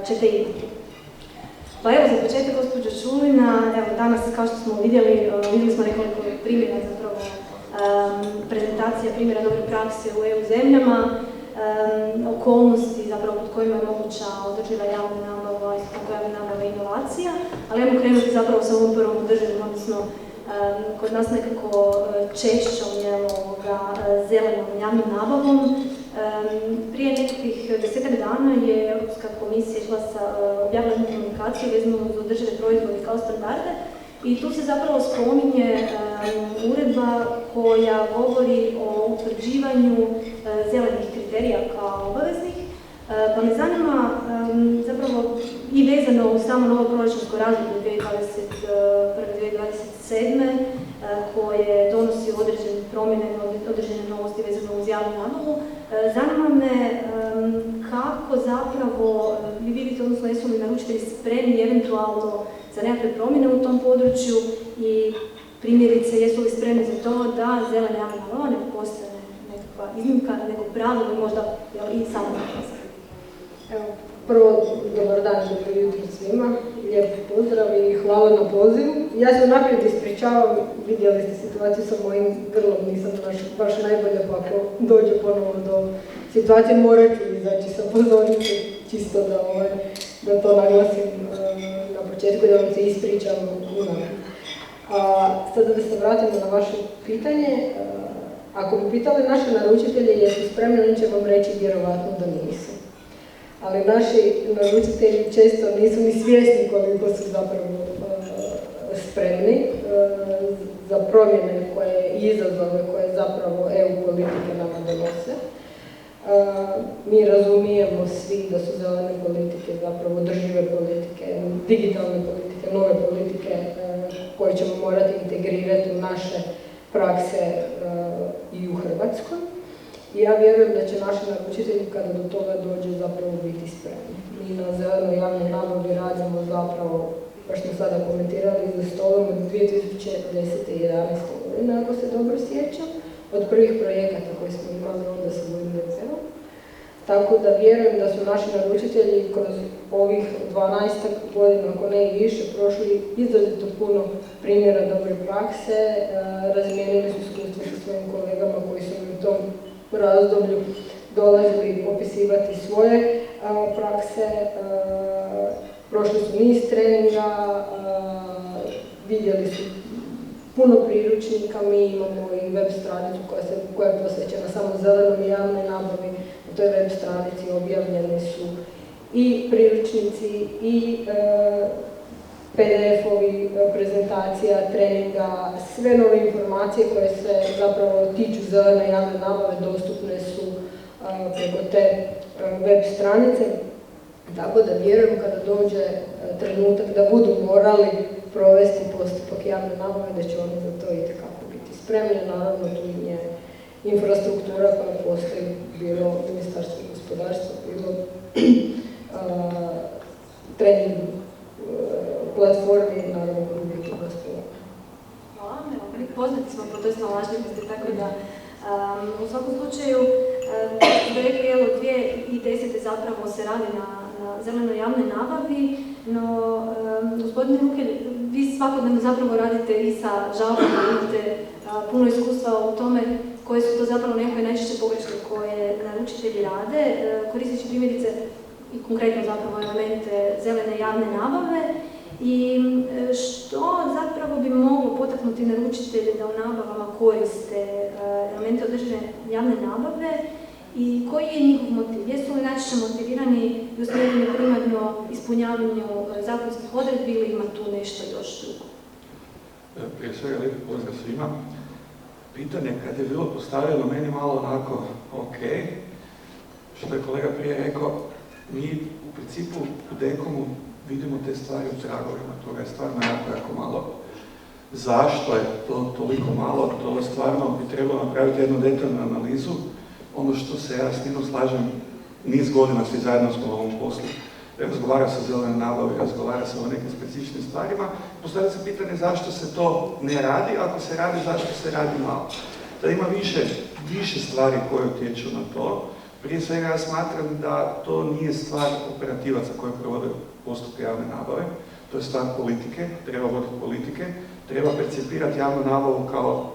ćete imati. Pa evo, za početak, gospođo Šulina, evo danas, kao što smo vidjeli smo nekoliko primjera, zapravo prezentacija primjera dobre prakse u EU zemljama, okolnosti zapravo pod kojima je moguća održiva javna nabava, isto tako javna nabava i inovacija, ali ajmo krenuti zapravo sa ovom prvom održivom, odnosno kod nas nekako češćom zelenom javnom nabavom. Prije nekakvih 10 dana je Europska komisija išla objavila komunikaciju vezano uz održive proizvode kao standarde i tu se zapravo spominje uredba koja govori o utvrđivanju zelenih kriterija kao obaveznih. Pa me zanima zapravo i vezano uz samo novo proračunsko razdoblje 2021-2027 koje donosi određene promjene, određene novosti vezano uz javnu nabavu. Zanima me kako zapravo vi vidite, odnosno jesu li naručitelji spremni eventualno za nekakve promjene u tom području i primjerice jesu li spremni za to da zelena javna nabava ne postane nekakva iznimka, nego pravilo i možda i samo napravljati. Evo, prvo, dobar dan, dobro jutro svima, lijep pozdrav i hvala na pozivu. Ja se naprijed ispričavam, vidjeli ste situaciju sa mojim grlom, nisam baš najbolje, pa ako dođe ponovo do situacije morat ću izaći sa pozornice, čisto da to naglasim na početku, da vam se ispričam unaprijed. Sada da se vratimo na vaše pitanje, ako bi pitali naše naručitelje jesu spremni, oni će vam reći vjerovatno da nisu. Ali naši naručitelji često nisu ni svjesni koliko su zapravo spremni za promjene koje izazove, koje zapravo EU politike nama donose. Mi razumijemo svi da su zelene politike zapravo održive politike, digitalne politike, nove politike koje ćemo morati integrirati u naše prakse i u Hrvatskoj. I ja vjerujem da će naši naručitelji kada do toga dođe zapravo biti spremni. Mi na zelenoj javnoj nabavi radimo zapravo, baš smo sada komentirali, za stolom od 2010. i 2011. godine, ako se dobro sjećam, od prvih projekata koje smo imali onda sa UNDP-om. Tako da vjerujem da su naši naručitelji kroz ovih 12 godina, ako ne i više, prošli izrazito puno primjera dobre prakse, razmijenili su iskustva sa svojim kolegama koji su u tom razdoblju dolazili popisivati svoje prakse, prošli su niz treninga, vidjeli su puno priručnika, mi imamo i web stranicu koja je posvećena samo zelenoj javnoj nabavi. Na toj web stranici objavljeni su i priručnici i PDF-ovi, prezentacija, treninga, sve nove informacije koje se zapravo tiču zelene javne nabave dostupne su preko te web stranice. Tako da vjerujem kada dođe trenutak da budu morali provesti postupak javne nabave, da će oni za to itekako biti spremni. Naravno, tu je infrastruktura koja postoji, bilo Ministarstvo gospodarstva, bilo trening platformi, naravno, uvijek gospodarstva. Hvala, poznati smo po toj snalažljivosti, tako da u svakom slučaju, da rekli, 2010. zapravo se radi na zelenoj javnoj nabavi, no, gospodine Rukelj, vi svakodnevno zapravo radite i sa žalbama, imate puno iskustva u tome koje su to zapravo nekakve najčešće pogreške koje naručitelji rade, koristeći primjerice i konkretno zapravo elemente zelene javne nabave. I što zapravo bi moglo potaknuti naručitelje da u nabavama koriste elemente određene javne nabave i koji je njihov motiv? Jesu li najčešće motivirani i usmjereni primarno ispunjavanju zakonskih odredbi ili ima tu nešto još drugo? Prije svega lijepi pozdrav svima. Pitanje kad je bilo postavljeno meni malo onako ok, što je kolega prije rekao, mi u principu u Dekomu vidimo te stvari u tragovima, toga je stvarno jako malo. Zašto je to toliko malo? To stvarno bi trebalo napraviti jednu detaljnu analizu. Ono što se ja s njim slažem, niz godina svi zajedno smo u ovom poslu. Razgovara se o zelenoj nabavi, razgovara se o nekim specifičnim stvarima. Postavlja se pitanje zašto se to ne radi, ako se radi, zašto se radi malo. Da ima više stvari koje utječu na to. Prije svega ja smatram da to nije stvar operativaca koji provode postupke javne nabave, to je stvar politike, treba voditi politike, treba percipirati javnu nabavu kao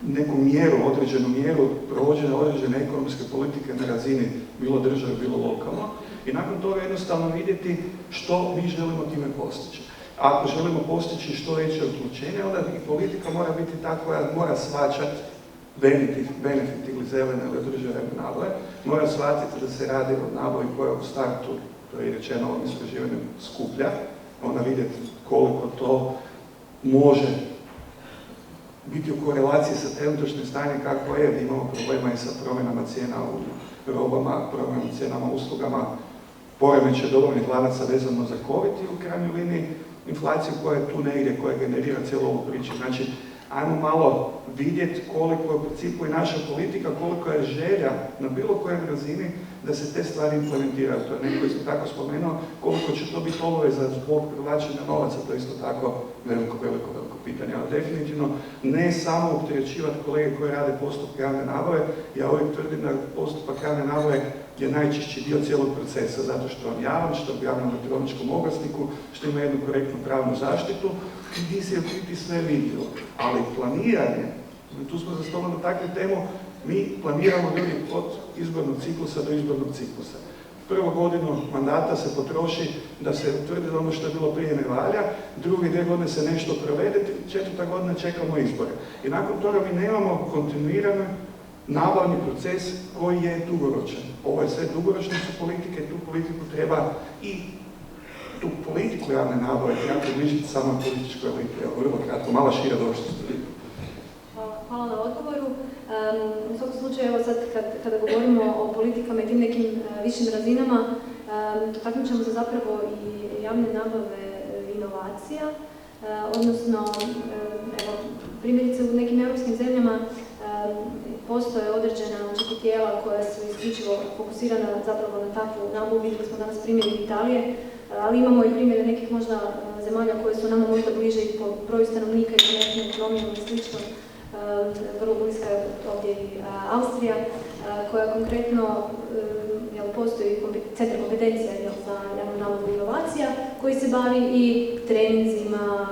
neku mjeru, određenu mjeru provođenja određene ekonomske politike na razini bilo države, bilo lokalno i nakon toga jednostavno vidjeti što mi želimo time postići. Ako želimo postići što veće uključenje, onda i politika mora biti ta koja mora shvaćati benefit ili zelene ili održive nabave, mora shvatiti da se radi o nabavi koja u startu, to je rečeno ovim istraživanjem, skuplja, onda vidjeti koliko to može biti u korelaciji sa trenutačnim stanjem kako je, da imamo problema i sa promjenama cijena u robama, promjenama cijenama uslugama, poremećaj dobavnih lanaca vezano za COVID i u krajnjoj liniji inflaciju koja je tu negdje, koja generira cijelu ovu priču. Znači, ajmo malo vidjeti koliko je u principu i naša politika, koliko je želja na bilo kojem razini da se te stvari implementiraju. To je neko isto tako spomenuo, koliko će to biti obaveza zbog privlačenja novaca, to je isto tako veliko pitanje. Ali definitivno ne samo opterećivati kolege koji rade postupke javne nabave, ja uvijek tvrdim da postupak javne nabave je najčešći dio cijelog procesa, zato što je on javan, što je objavljen na elektroničkom oglasniku, što ima jednu korektnu pravnu zaštitu i gdje se je biti sve vidljivo. Ali planiranje, tu smo za stolom dotakli temu, mi planiramo ljudi od izbornog ciklusa do izbornog ciklusa. Prvu godinu mandata se potroši da se utvrdi da ono što je bilo prije ne valja, druge 2 godine se nešto provede, 4. godina čekamo izbore. I nakon toga mi nemamo kontinuirano nabavni proces koji je dugoročan. Ovo je sve dugoročne su politike, tu politiku treba i tu politiku javne nabave treba približiti samo političkoj eliti. Evo, vrlo kratko, malo šira došlo ste. Hvala na odgovoru. U svakom slučaju, evo sad kada govorimo o politikama i tim nekim višim razinama, dotaknut ćemo se zapravo i javne nabave inovacija, odnosno, evo, primjerice u nekim europskim zemljama postoje određena tijela koja su isključivo fokusirana zapravo na takvu nabavu. Vidjeli smo danas primjer Italije, ali imamo i primjere nekih možda zemalja koje su nama možda bliže i po broju stanovnika i po nekim ekonomijama i slično. Vrlo bliska je ovdje i Austrija, koja konkretno postoji centar kompetencija za javnu nabavu inovacija, koji se bavi i treninzima,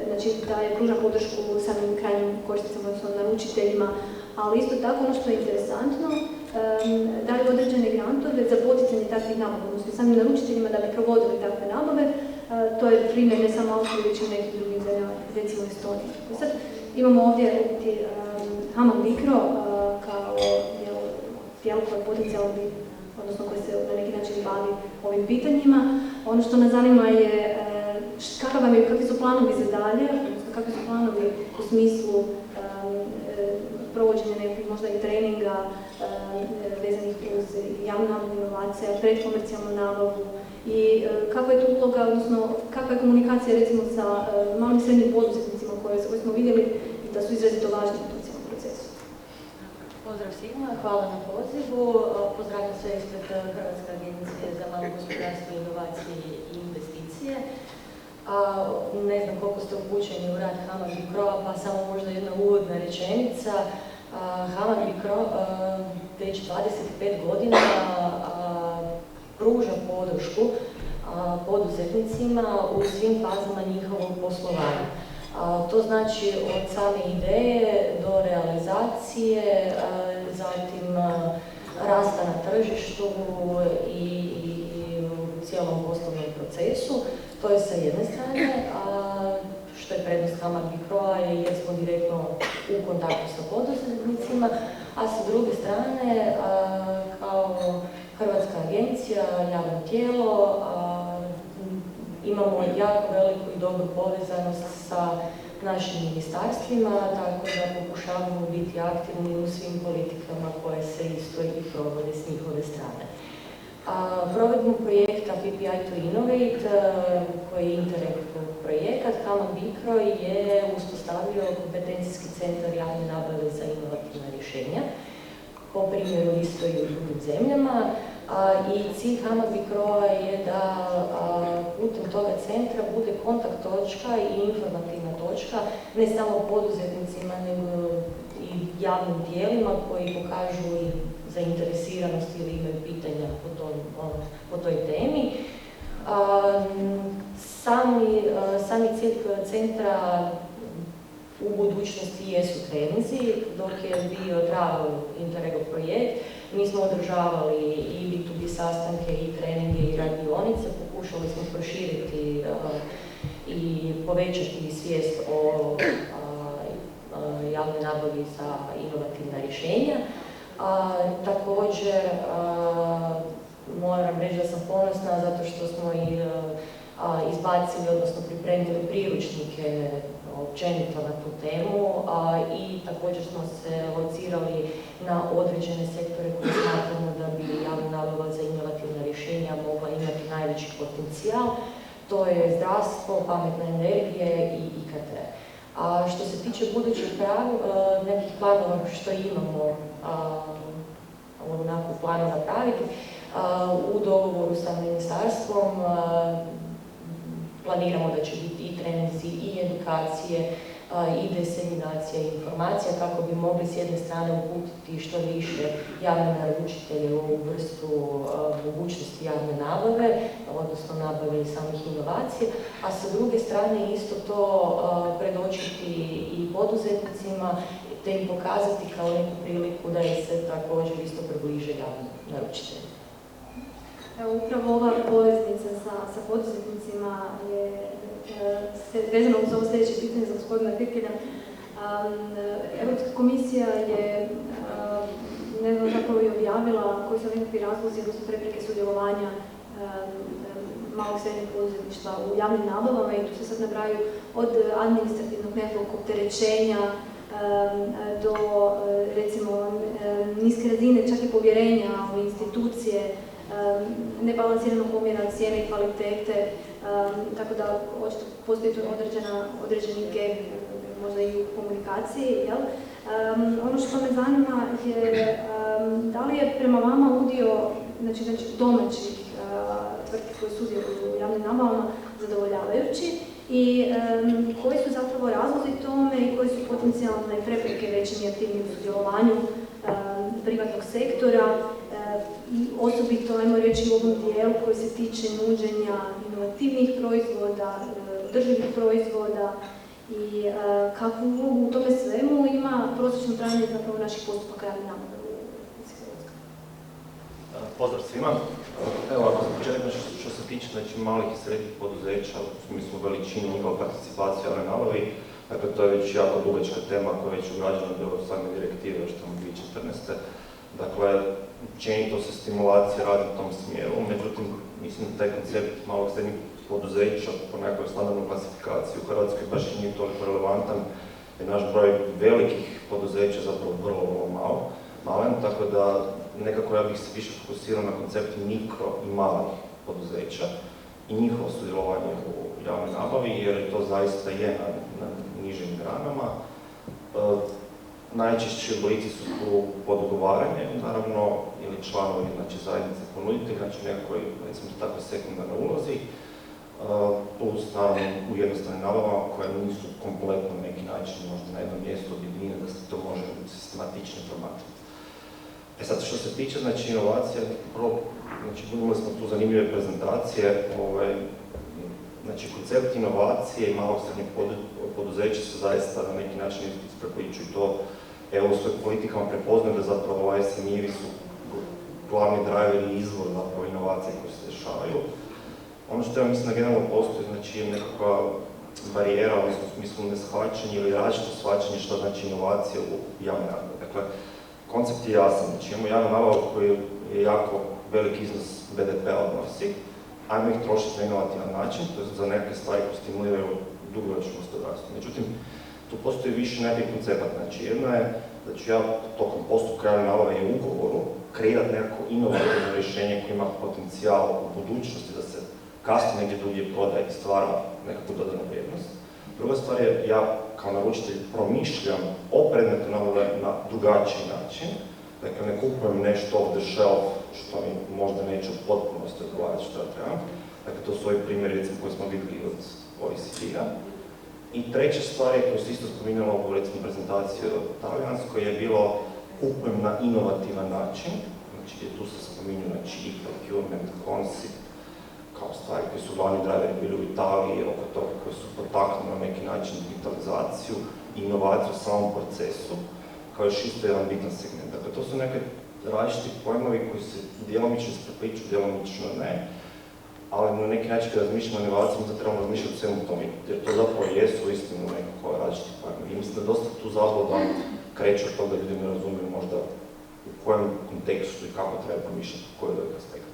znači daje pruža podršku samim krajnjim korisnicima, odnosno naručiteljima, ali isto tako ono što je interesantno, daju određene grantove za poticanje takvih nabava, odnosno samim naručiteljima da bi provodili takve nabave. To je primjer ne samo Austrije, već i u nekim drugim zemljama, recimo Estoniji. Sad imamo ovdje Hamag Bicro kao tijelo koje potencijalno bi, odnosno koje se na neki način bavi ovim pitanjima. Ono što nas zanima je kakvi su planovi za dalje, odnosno kakvi su planovi u smislu provođenja nekih možda i treninga vezanih uz javnu nabavu inovacija, predkomercijalnu nabavu i kakva je tu uloga, odnosno kakva je komunikacija recimo sa malim i srednjim poduzetnicima koje smo vidjeli da su izrazito važni u tom cijelom procesu. Pozdrav svima, hvala na pozivu. Pozdravljam sve ispred Hrvatske agencije za malo gospodarstvo, inovacije i investicije. Ne znam koliko ste upućeni u rad Hamag Bicro, pa samo možda jedna uvodna rečenica. Hamag Bicro već 25 godina pruža podršku poduzetnicima u svim fazama njihovog poslovanja. To znači od same ideje do realizacije, zatim rasta na tržištu i u cijelom poslovnom procesu. To je sa jedne strane, što je prednost Hamag Bicroa jer smo direktno u kontaktu sa poduzetnicima, a sa druge strane, kao Hrvatska agencija, javno tijelo, imamo jako veliku i dobru povezanost sa našim ministarstvima, tako da pokušavamo biti aktivni u svim politikama koje se isto i provode s njihove strane. Provedbom projekta PPI to Innovate, koji je Interreg projekat, Hamag Bicro je uspostavio kompetencijski centar javne nabave za inovativna rješenja, po primjeru isto i u drugim zemljama. I cilj Hamag Bicroa je da putem toga centra bude kontakt točka i informativna točka, ne samo poduzetnicima, nego i javnim tijelima koji pokažu i zainteresiranost ili imaju pitanja po toj temi. Sami cilj centra u budućnosti jesu treninzi, dok je bio Travel Interrego projekt. Mi smo održavali i B2B sastanke, i treninge, i radionice, pokušali smo proširiti i povećati svijest o javnoj nabavi za inovativna rješenja. Također, moram reći da sam ponosna zato što smo i izbacili, odnosno pripremili priručnike općenito na tu temu i također smo se locirali na određene sektore koje smatramo da bi javna nabava za inovativna rješenja mogla imati najveći potencijal. To je zdravstvo, pametna energije i IKT. A što se tiče budućih nekih planova što imamo onako planu napraviti, u dogovoru sa ministarstvom planiramo da će biti i treninzi, i edukacije, i diseminacija informacija kako bi mogli s jedne strane uputiti što više javne naručitelje u ovu vrstu mogućnosti javne nabave, odnosno nabave samih inovacija, a sa druge strane isto to predočiti i poduzetnicima te im pokazati kao neku priliku da je se također isto približe javnim naručiteljima. Evo, upravo ova poveznica sa poduzetnicima je vezano uz ovo sljedeće pitanje za gospodina Pirkina. Europska komisija je zapravo i objavila koji su nekakvi razlozi, odnosno prepreke sudjelovanja malog i srednjeg poduzetništva u javnim nabavama i tu se sad nabrajaju od administrativnog nekog opterećenja do recimo niske razine čak i povjerenja u institucije, nebalansiranog omjera cijene i kvalitete, tako da očito postoji tu određeni gap možda i u komunikaciji. Jel? Ono što me zanima je da li je prema vama udio znači domaćih tvrtki koje sudjeluju u javnim nabavama zadovoljavajući i koji su zapravo razlozi tome i koji su potencijalne prepreke većim i aktivnim sudjelovanju privatnog sektora i osobito, ajmo reći, u ovom dijelu koji se tiče nuđenja inovativnih proizvoda, održivih proizvoda i kakvu ulogu u tome svemu ima prosječno trajanje zapravo naših postupaka javne nabave u Hrvatskoj. Pozdrav svima. Evo, ako za početak što se tiče malih i srednjih poduzeća, u smislu veličine njihova participacija u javnoj nabavi, dakle to je već jako dugačka tema koja je već ugrađena bilo same direktive još tamo 2014. Dakle, općenito se stimulacija radi u tom smjeru, međutim, mislim da taj koncept malog srednjeg poduzeća po nekoj standardnoj klasifikaciji u Hrvatskoj baš nije toliko relevantan, jer naš broj velikih poduzeća zapravo vrlo malen, tako da nekako ja bih se više fokusirao na koncept mikro i malih poduzeća i njihovo sudjelovanje u javnoj nabavi, jer to zaista je na nižim granama. Najčešći oblici su tu podugovaranje, naravno, ili članovi zajednice ponuditelji, znači nekakvoj, recimo tako, sekundarnoj ulozi, plus naravno u jednostavnim nabavama koje nisu kompletno na neki način možda na jednom mjestu objedinjene da se to može sistematično promatrati. Sad što se tiče inovacija, imali smo tu zanimljive prezentacije, koncept inovacije i malog srednjeg poduzeća se zaista na neki način isprepliču i to u svojim politikama prepoznaju da zapravo SME-evi su glavni driver i izvor zapravo inovacije koje se dešavaju. Ono što ja mislim da generalno postoji je nekakva barijera, odnosno u smislu neshvaćanja ili različito shvaćanje što znači inovacija u javnoj nabavi. Dakle, koncept je jasan, imamo javnu nabavu koji je jako velik iznos BDP-a odnosi, ajmo ih trošiti na inovativan način, to je za neke stvari koje stimuliraju dugoročno gospodarstvo. Međutim, tu postoji više nekih koncepata. Jedno je da ću ja tokom postupka javne nabave i ugovoru kreirati nekako inovativno rješenje koje ima potencijal u budućnosti da se kasnije negdje drugdje prodaje i stvara nekakvu dodanu vrijednost. Druga stvar je, ja kao naručitelj promišljam o predmetu nabave na drugačiji način. Dakle, ne kupujem nešto off the shelf što mi možda neće u potpunosti odgovarati što ja trebam. Dakle, to su ovi primjeri recimo koji smo vidjeli od OECD-a. I treća stvar je, koju se isto spominjala u recimo prezentaciji talijanskoj, je bilo kupujem na inovativan način, znači gdje tu se spominju procurement, concept, kao stvari koji su glavni driveri bili u Italiji, oko toga koji su potaknuli na neki način digitalizaciju i inovaciju u samom procesu, kao još isto jedan bitan segment. Dakle, to su neke različiti pojmovi koji se djelomično isprepliču, djelomično ne, ali na neki način kad razmišljamo o inovaciji, onda trebamo razmišljati o svemu tome, jer to zapravo jesu uistinu nekako različiti pojmovi. I mislim da dosta tu zabluda kreće od toga da ljudi ne razumiju možda u kojem kontekstu i kako treba promišljati, koji je dođe aspekt.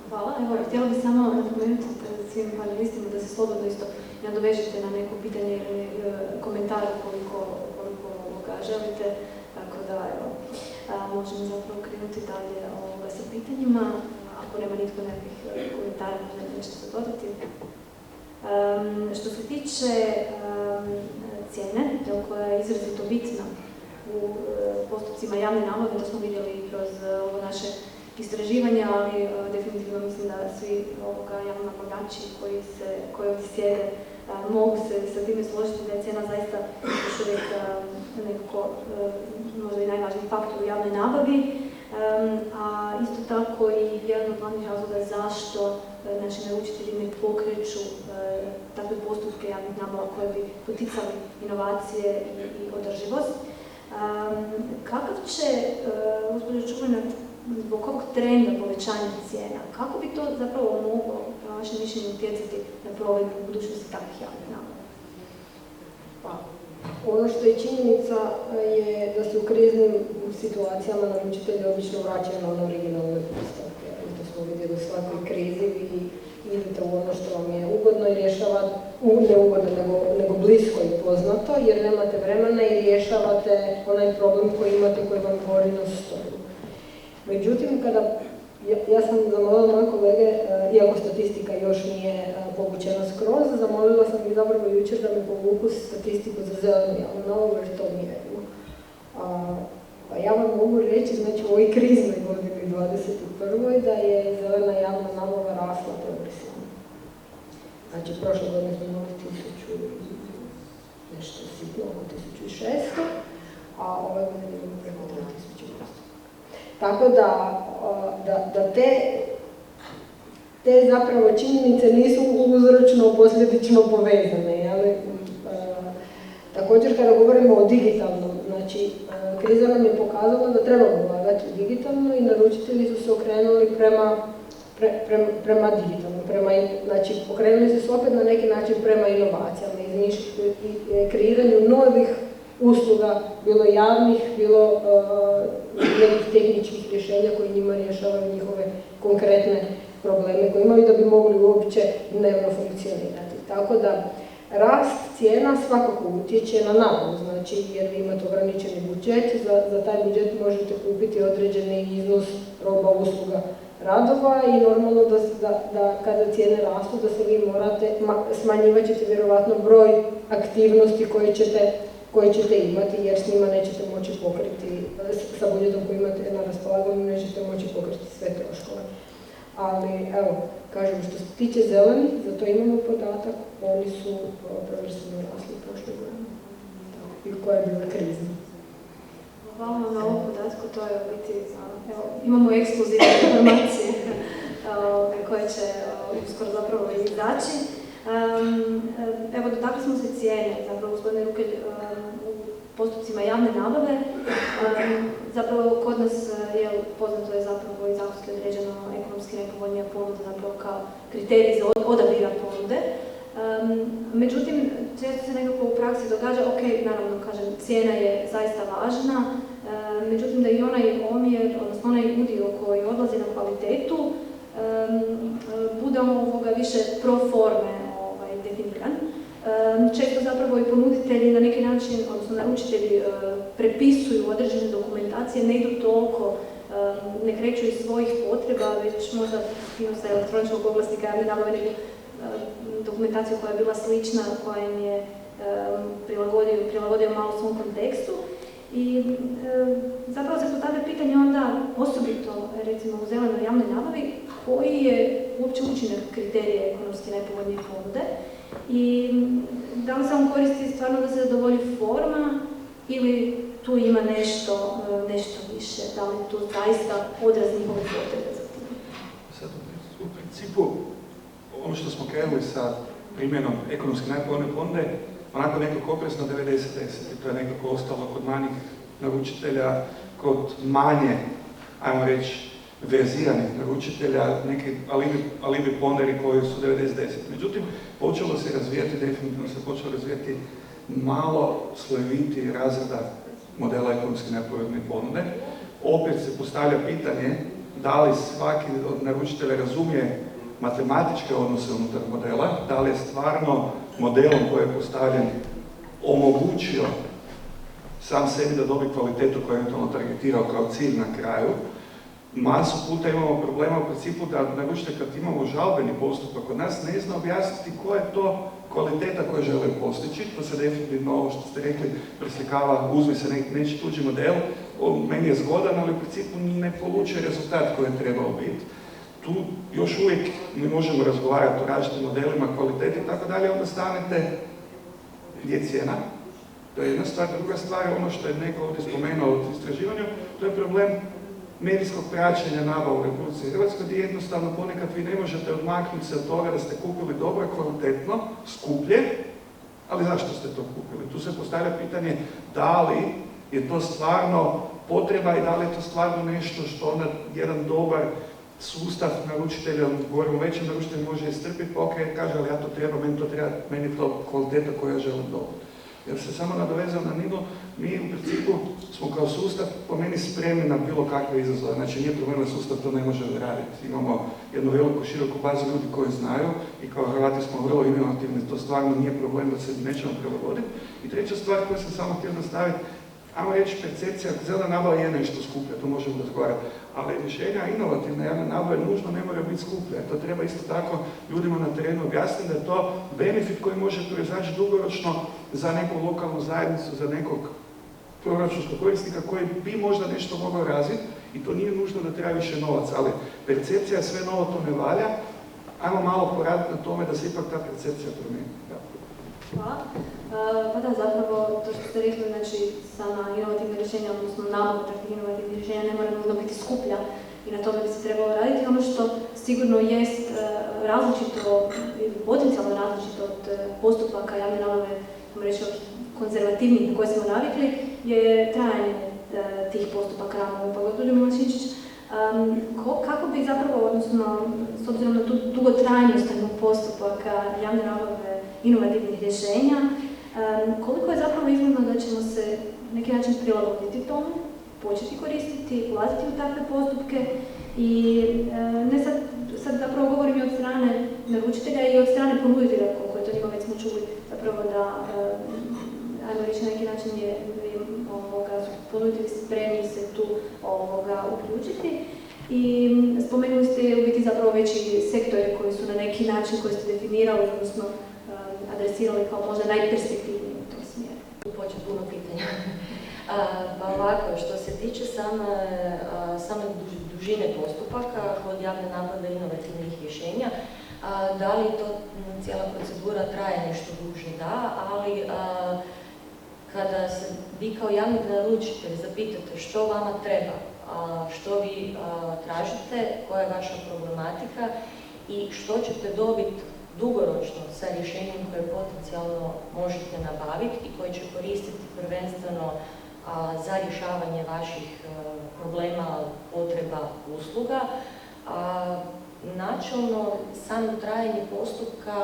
Hvala. Evo, htjela bih samo napomenuti svim panelistima da se slobodno isto nadovežete na neko pitanje ili komentar koliko želite, tako da evo, možemo zapravo krenuti dalje sa pitanjima. Ako nema nitko nekih komentara, možda nešto se dodati. Što se tiče cijene, koja je izrazito bitna u postupcima javne nabave, to smo vidjeli kroz ovo naše istraživanja, ali definitivno mislim da svi javni nabavljači koji ovdje sjede mogu se sa time složiti da je cijena zaista još uvijek nekako možda i najvažniji faktor u javnoj nabavi. A isto tako i jedan od glavnih razloga zašto naši naručitelji ne pokreću takve postupke javnih nabava koje bi poticali inovacije i održivost. Kakav će, gospođo Čuljak, zbog ovog trenda povećanja cijena, kako bi to zapravo moglo, na vaše mišljenje, utjecati na provedbu u budućnosti takvih javnih nabava? Pa, ono što je činjenica je da se u kriznim situacijama naručitelji obično vraćaju na ono originalne postavke. To smo vidjeli u svakoj krizi i idete u ono što vam je ugodno i rješavate, ne ugodno, nego blisko i poznato, jer nemate vremena i rješavate onaj problem koji imate, koji vam govori na stolu. Međutim, ja sam zamolila moje kolege, iako statistika još nije povučena skroz, zamolila sam ih zapravo jučer da mi povuku statistiku za zelenu javnu nabavu, jer to mjerimo. Pa ja vam mogu reći, znači u ovoj kriznoj godini 21. da je zelena javna nabava rasla progresivno. Znači, prošle godine smo imali 1000, nešto sitno, oko 1600, a ove godine imamo preko 3000. Tako da te zapravo činjenice nisu uzročno-posljedično povezane. Ali, također kada govorimo o digitalnom, znači kriza nam je pokazala da trebamo ulagati u digitalno i naručitelji su se okrenuli prema digitalnom, znači okrenuli su se opet na neki način prema inovacijama i kreiranju novih usluga, bilo javnih, bilo nekih tehničkih rješenja koji njima rješavaju njihove konkretne probleme koje imaju da bi mogli uopće dnevno funkcionirati. Tako da rast cijena svakako utječe na nabavu, znači jer vi imate ograničeni budžet, za taj budžet možete kupiti određeni iznos roba, usluga, radova i normalno da kada cijene rastu da se vi morate, smanjivat ćete vjerovatno broj aktivnosti koje ćete imati, jer s njima nećete moći pokriti, sa budžetom koji imate na raspolaganju nećete moći pokriti sve troškove. Ali, evo, kažem, što se tiče zeleni, za to imamo podatak, oni su progresivno rasli prošle godine. I koja je bila krizna. Hvala vam na ovom podatku, to je u biti, evo, imamo ekskluzivne informacije koje će uskoro zapravo izaći. Evo, dotakli smo se cijene, zapravo, gospodine Rukelj, u postupcima javne nabave. Zapravo, kod nas je poznato je zapravo i zakonski određeno ekonomski najpovoljnija ponuda, zapravo kao kriterij za odabira ponude. Međutim, često se nekako u praksi događa, ok, naravno, kažem, cijena je zaista važna, međutim da i onaj omjer, odnosno onaj udio koji odlazi na kvalitetu, bude više pro forme definiran. Često zapravo i ponuditelji na neki način, odnosno naručitelji, prepisuju određene dokumentacije, ne idu toliko, ne kreću iz svojih potreba, već možda sa elektroničkog oglasnika javne nabave neku dokumentaciju koja je bila slična, koja im je prilagodio malo svom kontekstu. I zapravo se postavlja pitanje onda, osobito recimo u zelenoj javnoj nabavi, koji je uopće učinak kriterija ekonomski najpovoljnije ponude I da li se on koristi stvarno da se zadovolji forma ili tu ima nešto više, da li tu zaista odraz njihove potrebe za tim? Sad, u principu, ono što smo krenuli sa primjenom ekonomski najpovoljnije ponude, onako nekako opresno 90-10 i to je nekako ostalo kod manjih naručitelja, kod manje, ajmo reći, verziranih naručitelja, neki alibi ponderi koji su 90-10. Međutim, počelo se razvijati, definitivno se počelo razvijati malo slojevitiji razreda modela ekonomski najpovoljnije ponude. Opet se postavlja pitanje da li svaki od naručitelja razumije matematičke odnose unutar modela, da li je stvarno modelom koji je postavljen omogućio sam sebi da dobi kvalitetu koju je eventualno targetirao kao cilj na kraju. Masu puta imamo problema u principu da naručitelj kad imamo žalbeni postupak kod nas ne zna objasniti koja je to kvaliteta koju žele postići. To se definitivno, ovo što ste rekli, preslikava, uzme se neki tuđi model, meni je zgodan, ali u principu ne polučuje rezultat koji je trebao biti. Tu još uvijek mi možemo razgovarati o različitim modelima, kvaliteti i tako dalje, onda stanete gdje je cijena. To je jedna stvar. Druga stvar je ono što je neko ovdje spomenuo u istraživanju, to je problem medijskog praćenja nabava u Republici Hrvatskoj, gdje jednostavno ponekad vi ne možete odmaknuti se od toga da ste kupili dobro, kvalitetno, skuplje, ali zašto ste to kupili? Tu se postavlja pitanje da li je to stvarno potreba i da li je to stvarno nešto što onda jedan dobar sustav naručitelja, govorimo većem naručitelju, može istrpiti, pa ok, kaže, ali ja to treba, meni je to kvaliteta koju ja želim dobiti. Jer se samo nadovezao na nivo, mi u principu smo kao sustav po meni spremni na bilo kakve izazove. Znači nije problem da sustav to ne može raditi. Imamo jednu veliku, široku bazu ljudi koji znaju i kao Hrvati smo vrlo inovativni, to stvarno nije problem da se nećemo prilagoditi. I treća stvar koju sam samo htio nastaviti, ajmo reći percepcija, zelena nabava je nešto skuplja, to možemo razgovarati, ali rješenja inovativne javne nabave nužno ne moraju biti skuplje. To treba isto tako ljudima na terenu objasniti da je to benefit koji može proizaći dugoročno za neku lokalnu zajednicu, za nekog proračunskog korisnika koji bi možda nešto mogao razviti i to nije nužno da treba više novaca, ali percepcija je sve novo, to ne valja. Ajmo malo poraditi na tome da se ipak ta percepcija promijeni. Hvala. Pa da, zapravo, to što ste rekli, znači, sama inovativna rješenja, odnosno nabava takvih inovativnih rješenja ne mora nužno biti skuplja i na tome bi se trebalo raditi. Ono što sigurno jest različito, potencijalno različito od postupaka javne nabave, reći od konzervativnih na koje smo navikli, je trajanje tih postupaka nabave. Pa gospođo Milašičić, kako bi zapravo, odnosno, s obzirom na tu dugotrajnost postupaka javne nabave inovativnih rješenja, koliko je zapravo izgledno da ćemo se na neki način prilagoditi tomu, početi koristiti, ulaziti u takve postupke i ne sad zapravo govorim i od strane naručitelja i od strane ponuditelja, koliko je to njima već smo čuli, zapravo da, ajmo reći, na neki način su ponuditelji spremni se tu uključiti. I spomenuli ste u biti zapravo veći sektori koji su na neki način, koji ste definirali, odnosno adresirali kao možda najperspektivniji u tom smjeru. Počet puno pitanja. Pa ovako, što se tiče same dužine postupaka kod javne nabave inovativnih rješenja, da li to cijela procedura traje nešto duže? Da, ali kada se vi kao javni naručitelj zapitate što vama treba, što vi tražite, koja je vaša problematika i što ćete dobiti dugoročno sa rješenjem koje potencijalno možete nabaviti i koje će koristiti prvenstveno za rješavanje vaših problema, potreba, usluga. Načelno, samo trajanje postupka,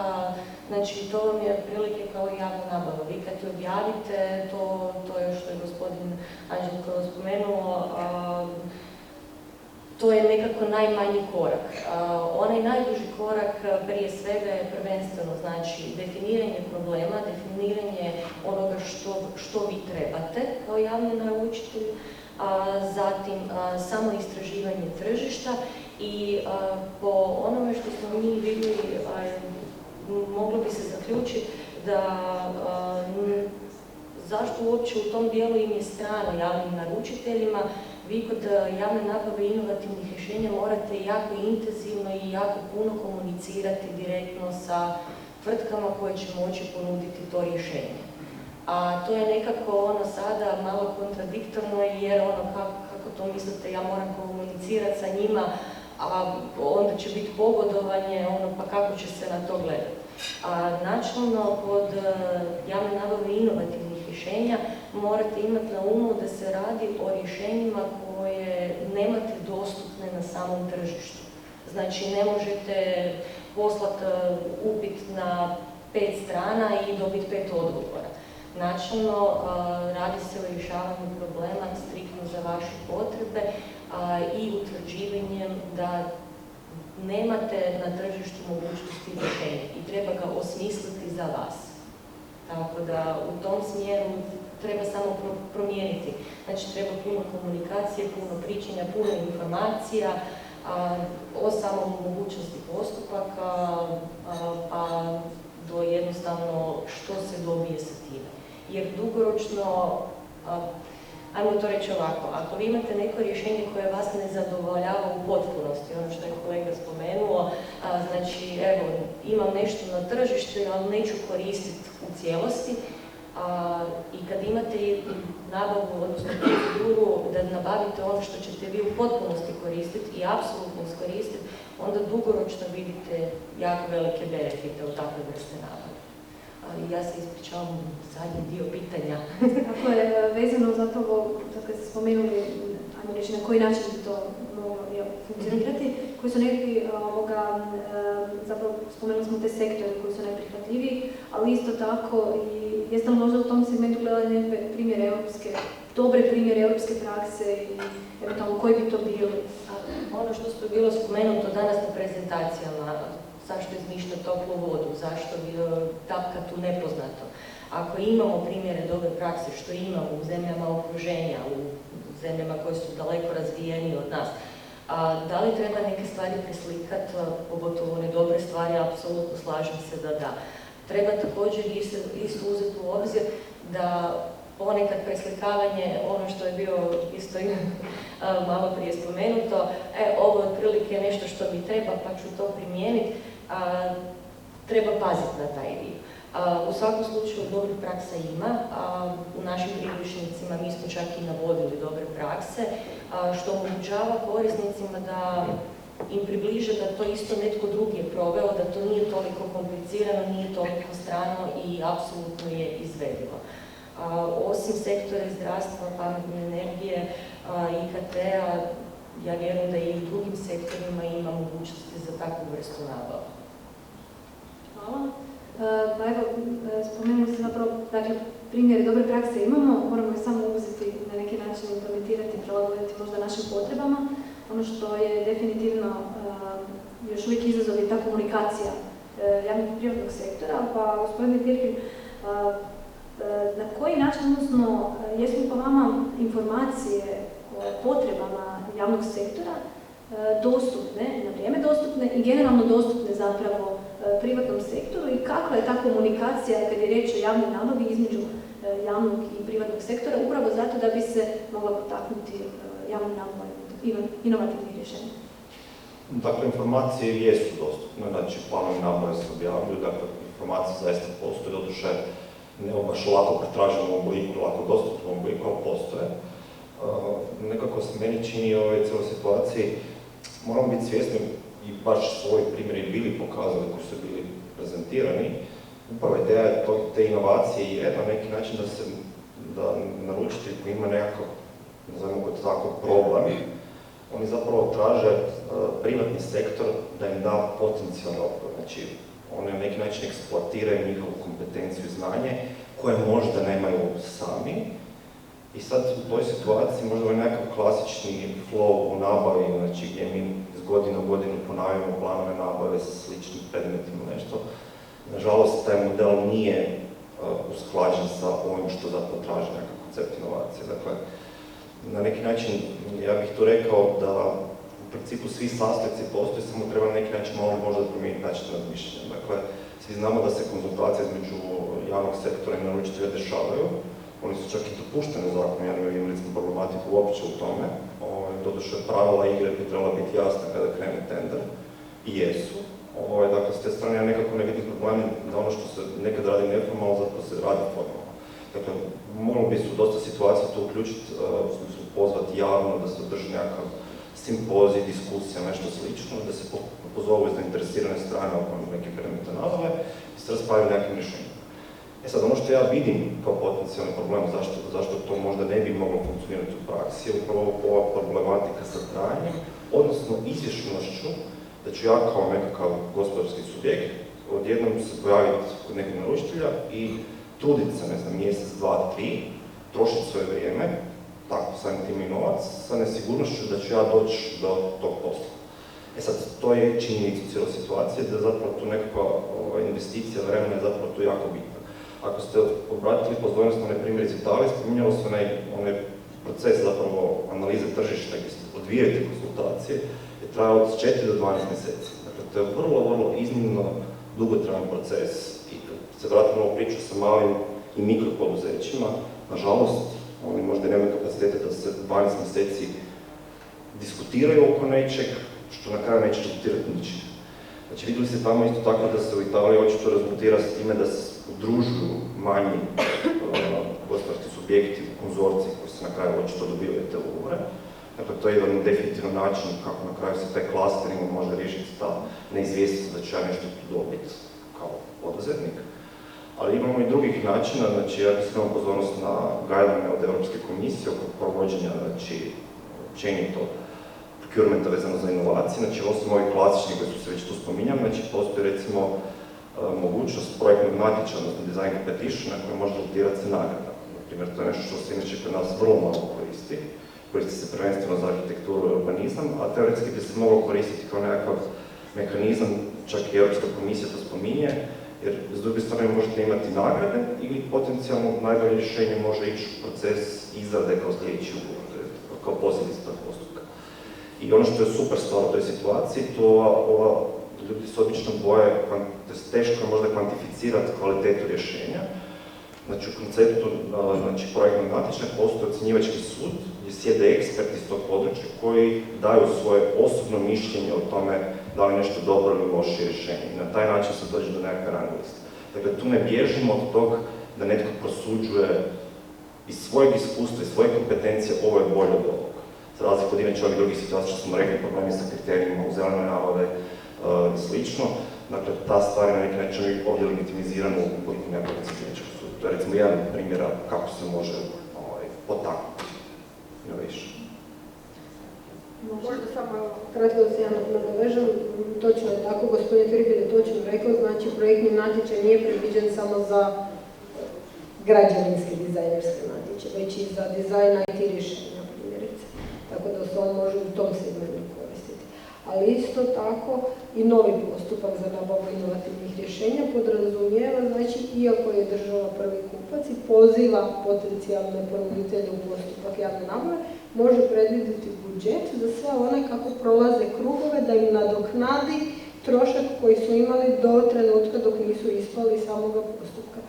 znači to vam je prilike kao javna nabava. Vi kad je objavite, to je što je gospodin Anđelko spomenuo, to je nekako najmanji korak. Onaj najduži korak prije svega je prvenstveno, znači definiranje problema, definiranje onoga što vi trebate kao javni naručitelj, zatim samo istraživanje tržišta i po onome što smo mi vidjeli, moglo bi se zaključiti da zašto uopće u tom dijelu im je strano javnim naručiteljima. Vi kod javne nabave inovativnih rješenja morate jako intenzivno i jako puno komunicirati direktno sa tvrtkama koje će moći ponuditi to rješenje. A to je nekako sada malo kontradiktorno jer kako to mislite, ja moram komunicirati sa njima, a onda će biti pogodovanje, pa kako će se na to gledati. Načelno, kod javne nabave inovativnih rješenja morate imati na umu da se radi o rješenjima koje nemate dostupne na samom tržištu. Znači, ne možete poslati upit na 5 strana i dobiti 5 odgovora. Načelno, radi se o rješavanju problema striktno za vaše potrebe i utvrđivanjem da nemate na tržištu mogućnosti rješenja i treba ga osmisliti za vas. Tako da u tom smjeru treba samo promijeniti. Znači, treba puno komunikacije, puno pričanja, puno informacija o samom mogućnosti postupaka, pa do jednostavno što se dobije sa time. Jer dugoročno, ajmo to reći ovako, ako vi imate neko rješenje koje vas ne zadovoljava u potpunosti, ono što je kolega spomenuo, znači evo, imam nešto na tržištu, ali neću koristiti u cijelosti, i kad imate nabavu, odnosno proceduru da nabavite ono što ćete vi u potpunosti koristiti i apsolutno iskoristiti, onda dugoročno vidite jako velike benefite u takve vrste nabave. Ja se ispričavam zadnji dio pitanja. Tako je, vezano zapravo, kad ste spomenuli, ajmo reći na koji način bi to moglo funkcionirati, koji su nekakvi, zapravo spomenuli smo te sektore koji su najprihvatljiviji, ali isto tako i jeste li možda u tom segmentu gledali neke primjere dobre primjere europske prakse i eventualno koji bi to bili? Ono što je bilo spomenuto danas na prezentacijama, zašto izmišljati toplu vodu, zašto tapkati u nepoznato. Ako imamo primjere dobre prakse, što imamo u zemljama okruženja, u zemljama koje su daleko razvijenije od nas, da li treba neke stvari preslikati, pogotovo one dobre stvari, apsolutno slažem se da da. Treba također isto uzeti u obzir da ponekad preslikavanje, ono što je bio isto malo prije spomenuto, ovo je otprilike nešto što mi treba pa ću to primijeniti, treba paziti na taj dio. U svakom slučaju dobrih praksa ima, u našim priručnicima mi smo čak i navodili dobre prakse, što omogućava korisnicima da im približe da to isto netko drugi je proveo, da to nije toliko komplicirano, nije toliko strano i apsolutno je izvedivo. Osim sektora zdravstva, pametne energije, IKT-a, ja vjerujem da i u drugim sektorima ima mogućnosti za takvu vrstu nabava. Hvala. Pa evo, spomenuli ste zapravo, dakle, primjere dobre prakse imamo, moramo ih samo uzeti na neki način implementirati, prilagoditi možda našim potrebama. Ono što je definitivno još uvijek izazov je ta komunikacija javnog i privatnog sektora, pa gospodine Pirkin, na koji način, odnosno, jesu li po vama informacije o potrebama javnog sektora dostupne, na vrijeme dostupne i generalno dostupne zapravo privatnom sektoru i kakva je ta komunikacija kad je riječ o javnoj nabavi između javnog i privatnog sektora, upravo zato da bi se mogla potaknuti javnu nabavu inovativnih rješenja? Dakle, informacije jesu dostupne, znači planovi nabave se objavljuju, dakle, informacije zaista postoje, doduše ne baš lako pretraženom obliku, lako dostupnom obliku, ali postoje. Nekako se meni čini u ovoj cijeloj situaciji, moramo biti svjesni i baš svoji primjeri bili pokazali koji su bili prezentirani. Upravo ideja te inovacije je na neki način da naručitelj koji ima nekakav, nazovimo ga tako, problem, oni zapravo traže privatni sektor da im da potencijalni otpor. Znači, oni na neki način eksploatiraju njihovu kompetenciju i znanje koje možda nemaju sami. I sad u toj situaciji možda je nekakav klasični flow u nabavi, znači gdje mi iz godine u godinu ponavljamo planove nabave sa sličnim predmetima nešto. Nažalost, taj model nije usklađen sa ovim što zapravo traži nekakav koncept inovacije. Dakle, na neki način, ja bih tu rekao da u principu svi sastojci postoje, samo treba na neki način malo možda promijeniti način razmišljanja. Dakle, svi znamo da se konzultacije između javnog sektora i naručitelja dešavaju. Oni su čak i dopuštene zakonom, ja ne vidim recimo problematiku uopće u tome. Doduše, pravila igre bi trebala biti jasna kada krene tender. I jesu. Dakle, s te strane ja nekako ne vidim problema da ono što se nekad radi neformalno, zapravo se radi formalno. Dakle, moglo bi su dosta situacija to uključiti, pozvati javno, da se održi nekakav simpozij, diskusija, nešto slično, da se pozovu zainteresirane strane oko neke predmeta nabave i se raspravi nekim rješenjima. Sad, ono što ja vidim kao potencijalni problem, zašto to možda ne bi moglo funkcionirati u praksi, je upravo ova problematika sa trajanjem, odnosno izvješnošću, da ću ja kao nekakav gospodarski subjekt odjednom se pojaviti kod nekog naručitelja i truditi se, ne znam, mjesec, 2, 3, trošiti svoje vrijeme, tako samim tim i novac, sa nesigurnošću da ću ja doći do tog posla. Sad, to je činjenica u cijeloj situaciji, da zapravo tu nekakva investicija vremena je zapravo tu jako bitna. Ako ste obratili pozornost na onaj primjer iz Italije, spominjalo se onaj proces zapravo analize tržišta gdje se odvijaju te konsultacije, je trajao od 4 do 12 mjeseci. Dakle, to je vrlo iznimno dugotrajan proces i kad se vratimo u priču sa malim i mikropoduzećima, nažalost, oni možda nemaju kapacitete da se 12 mjeseci diskutiraju oko nečeg, što na kraju neće rezultirati ničim. Znači, vidjeli ste tamo isto tako da se u Italiji očito rezultira s time da se udružuju manji gospodarski subjekti, konzorci koji se na kraju očito dobivaju te ugovore. Dakle, to je jedan definitivan način kako na kraju se taj klastering može riješiti ta neizvjesnost da će ja nešto tu dobiti kao poduzetnik. Ali imamo i drugih načina, znači ja bih skrenuo pozornost na guideline od Europske komisije oko provođenja, znači općenito procurementa vezano za inovacije, znači osim ovih klasičnih koji su se već tu spominjali, znači postoji recimo mogućnost projektnog natječaja, odnosno design competition, na koje može rezultirati se nagrada. Naprimjer, to je nešto što se inače kod nas vrlo malo koristi. Koristi se prvenstveno za arhitekturu i urbanizam, a teoretski bi se moglo koristiti kao nekakav mehanizam, čak i Europska komisija to spominje, jer s druge strane možete imati nagrade ili potencijalno najbolje rješenje može ići u proces izrade kao sljedeći ugovor, kao posljedica tog postupka. I ono što je super stvar u toj situaciji, to ljudi se obično boje, teško je možda kvantificirati kvalitetu rješenja. Znači u konceptu projektnog natječaja postoji ocjenjivački sud gdje sjede eksperti iz tog područja koji daju svoje osobno mišljenje o tome da li nešto dobro ili loše rješenje. I na taj način se dođe do nekakve rang liste. Dakle, tu ne bježimo od tog da netko prosuđuje iz svojeg iskustva i svoje kompetencije ovo je bolje od ovoga. Za razliku od inače ovih drugih situacija što smo rekli, problemi sa kriterijima u zelenoj nabave i slično. Dakle, ta stvar je na neki način ovdje legitimizirana u nekog ocjenjivačkog suda. To je recimo jedan primjera kako se može potaknuti. Možda samo kratko da se ja nadovežem, točno je tako, gospodin Tripilj je točno rekao, znači projektni natječaj nije predviđen samo za građevinske dizajnerske natječaje, već i za dizajn IT rješenja, primjerice. Tako da se on može u tom segmentu koristiti. Ali isto tako i novi postupak za nabavu inovativnih rješenja podrazumijeva, znači, iako je država prvi kupac i poziva potencijalne ponuditelje u postupak javne nabave, može predvidjeti budžet za sve one kako prolaze krugove da im nadoknadi trošak koji su imali do trenutka dok nisu ispali samoga postupka.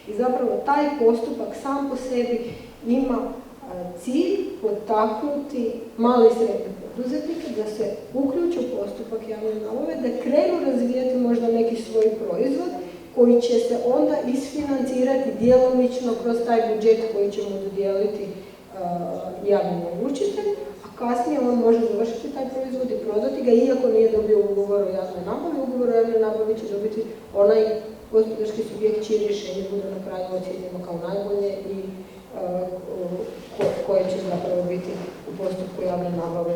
I zapravo taj postupak sam po sebi ima cilj potaknuti male i srednje poduzetnike da se uključe u postupak javne nabave, da krenu razvijati možda neki svoj proizvod koji će se onda isfinancirati djelomično kroz taj budžet koji će mu dodijeliti javni naručitelj, a kasnije on može završiti taj proizvod i prodati ga, iako nije dobio ugovor o javnoj nabavi. Ugovor o javnoj nabavi će dobiti onaj gospodarski subjekt čije rješenje bude na kraju ocijenjeno kao najbolje i koje će zapravo biti u postupku javne nabave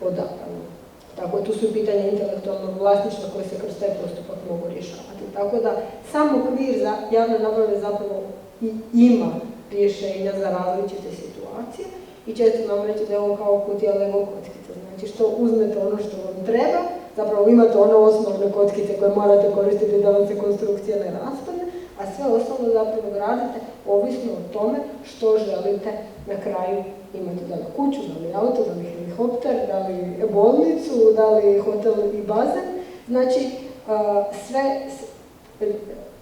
odabrano. Tako, tu su pitanja intelektualnog vlasništva koje se kroz taj postupak mogu rješavati. Tako da, sam okvir za javne nabave zapravo ima rješenja za različite situacije i često nam reći da je ovo kao kutija Lego kockica. Znači, što uzmete ono što vam treba, zapravo imate one osnovne kockice koje morate koristiti da vam se konstrukcija ne raspadne, a sve ostalo zapravo gradite ovisno o tome što želite na kraju imati, da li kuću, da li auto, da li helikopter, da li bolnicu, da li hotel i bazen. Znači, sve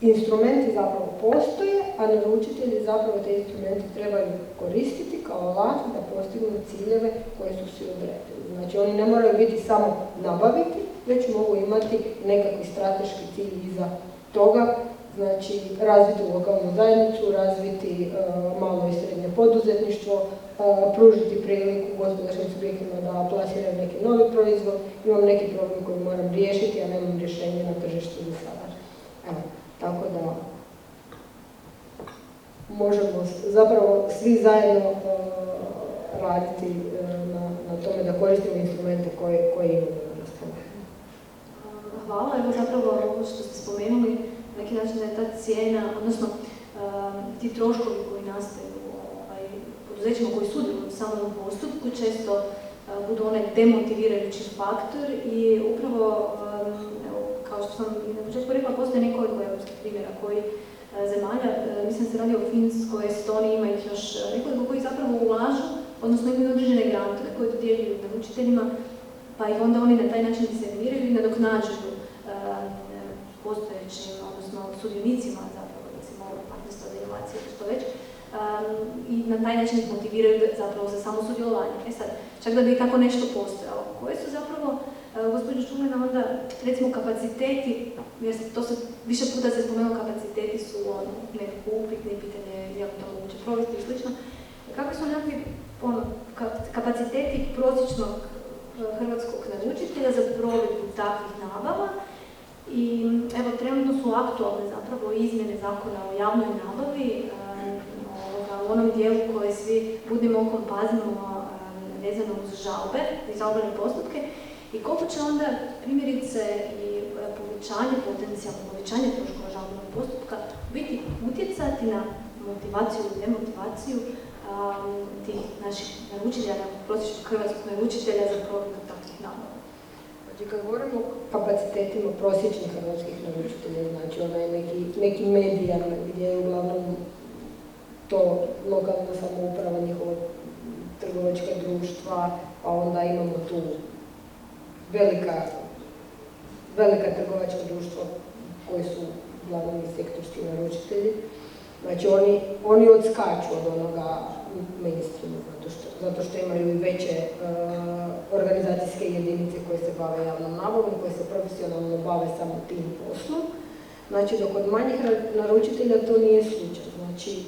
instrumenti zapravo postoje, a naručitelji zapravo te instrumente trebaju koristiti kao alat da postignu ciljeve koje su si odredili. Znači, oni ne moraju biti samo nabaviti, već mogu imati nekakvi strateški cilj iza toga, znači razviti lokalnu zajednicu, razviti malo i srednje poduzetništvo, pružiti priliku gospodarskim subjektima da plasiraju neki novi proizvod, imam neki problem koji moram riješiti, a nemam rješenje na tržištu za sada. Evo, tako da možemo zapravo svi zajedno raditi na tome da koristimo instrumente koje imamo na raspolaganju. Hvala, evo zapravo ovo što ste spomenuli, na neki način da je ta cijena, odnosno ti troškovi koji nastaju poduzećima koji sudjeluju u samom postupku često budu onaj demotivirajući faktor i upravo, evo, kao što sam i na početku rekla, postoje nekoliko europskih primjera koji zemalja, mislim se radi o Finskoj, Estoniji, ima ih još nekoliko koji zapravo ulažu, odnosno imaju određene grantove koje dodjeljuju naručiteljima, pa ih onda oni na taj način disseminiraju i nadoknađuju postojećim, odnosno sudionicima zapravo, recimo, partnerstva za inovacije, što već, i na taj način ih motiviraju zapravo za samo sudjelovanje. E sad, čak da bi tako nešto postojalo, koje su zapravo, gospođo Čuljana, onda, recimo, kapaciteti, jer to se više puta se spomenuo, kapaciteti su nekako upitne, pitanje je to moguće provesti i slično. Kakvi su nekakvi kapaciteti prosječnog hrvatskog naručitelja za provedbu takvih nabava? I evo, trenutno su aktualne zapravo izmjene zakona o javnoj nabavi, u onom dijelu koje svi budnim okom pazimo vezano uz žalbe i žalbene postupke, i koliko će onda primjerice i potencijalno povećanje troškova žalbenog postupka biti utjecati na motivaciju ili demotivaciju tih naših naručitelja, prosječnog hrvatskog naručitelja za provedbu takvih nabava. Znači, kad govorimo o kapacitetima prosječnih hrvatskih naručitelja, znači onaj neki medijan gdje je uglavnom to lokalna samouprava, njihova trgovačka društva, pa onda imamo tu velika trgovačka društva koji su uglavnom i sektorski naručitelji. Znači oni odskaču od onoga mainstreama, zato što imaju i veće organizacijske jedinice koje se bave javnom nabavom, koje se profesionalno bave samo tim poslom. Znači, dok kod manjih naručitelja to nije slučaj. Znači,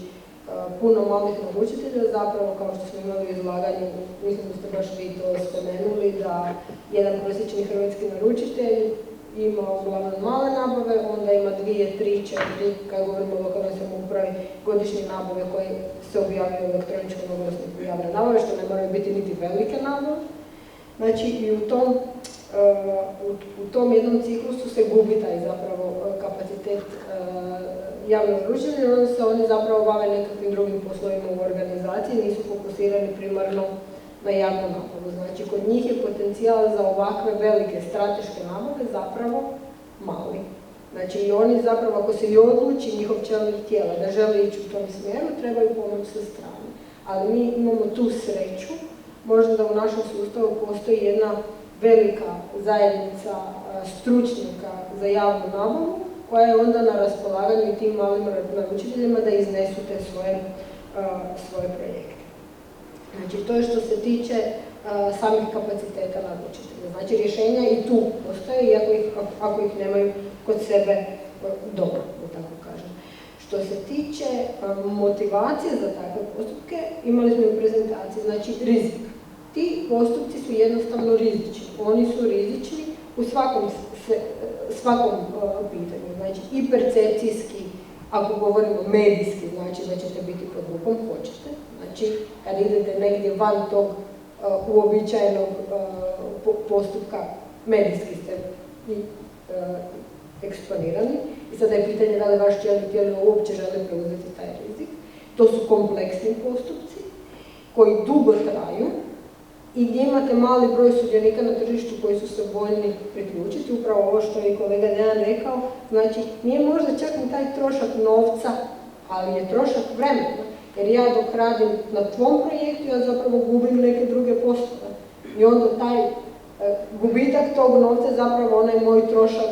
puno malih naručitelja, zapravo, kao što smo imali u izlaganju, mislim da ste baš vi to spomenuli, da jedan prosječni hrvatski naručitelj ima uglavnom male nabave, onda ima 2, 3, 4, kad govorimo o lokalnoj samoupravi, godišnje nabave koje se objavljaju u elektroničkom oglasniku javne nabave, što ne moraju biti niti velike nabave. Znači, i u tom jednom ciklusu se gubi taj zapravo kapacitet javnog naručitelja, onda se oni zapravo bave nekakvim drugim poslovima u organizaciji, nisu fokusirani primarno na javnu nabavu. Znači, kod njih je potencijal za ovakve velike strateške nabave zapravo mali. Znači, i oni zapravo, ako se i odluči njihov čelnik tijela da žele ići u tom smjeru, trebaju pomoć sa strane. Ali mi imamo tu sreću, možda da u našem sustavu postoji jedna velika zajednica stručnjaka za javnu nabavu, koja je onda na raspolaganju tim malim naručiteljima da iznesu te svoje projekte. Znači, to je što se tiče samih kapaciteta naručitelja. Znači, rješenja i tu postoje, ako ih nemaju kod sebe dobro, da tako kažem. Što se tiče motivacije za takve postupke, imali smo u prezentaciji, znači rizik. Ti postupci su jednostavno rizični. Oni su rizični u svakom pitanju. Znači, i percepcijski, ako govorimo medijski, znači da ćete biti pod lupom, hoćete. Znači, kad idete negdje van tog uobičajenog postupka, medijski ste eksponirani. I sada je pitanje da li vaš čelnik tijelo uopće žele preuzeti taj rizik. To su kompleksni postupci koji dugo traju i gdje imate mali broj sudionika na tržištu koji su se voljni priključiti. Upravo ovo što je kolega Dejan rekao, znači nije možda čak ni taj trošak novca, ali je trošak vremena. Jer ja dok radim na tvom projektu, ja zapravo gubim neke druge poslove. I onda taj gubitak tog novca je zapravo onaj moj trošak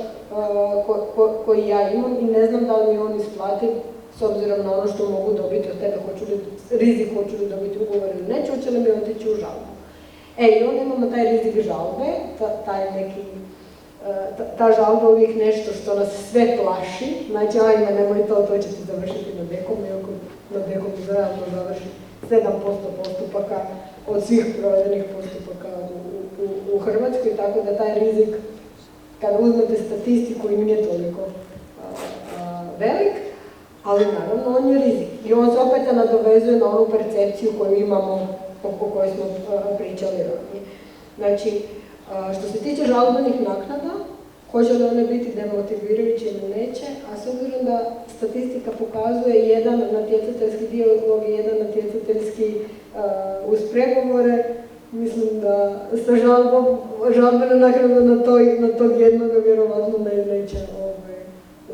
koji ja imam i ne znam da li mi on isplativ s obzirom na ono što mogu dobiti od tebe, rizik hoću li dobiti ugovor ili neću, hoće li mi otići u žalbu. I onda imamo taj rizik žalbe, taj neki ta žalba uvijek nešto što nas sve plaši, znači ajme nemoj to ćete završiti na dekom, iako na dekom realno završi 7% postupaka od svih provedenih postupaka u Hrvatskoj, tako da taj rizik, kad uzmete statistiku, i nije toliko velik, ali naravno on je rizik. I on se opet nadovezuje na onu percepciju koju imamo, o kojoj smo pričali ranije. Znači, što se tiče žalbenih naknada, hoće li one biti demotivirajuće ili neće, a s obzirom da statistika pokazuje jedan natjecateljski dijalog i jedan natjecateljski uz pregovore, mislim da sa žalbena naknada na tog jednoga vjerovatno neće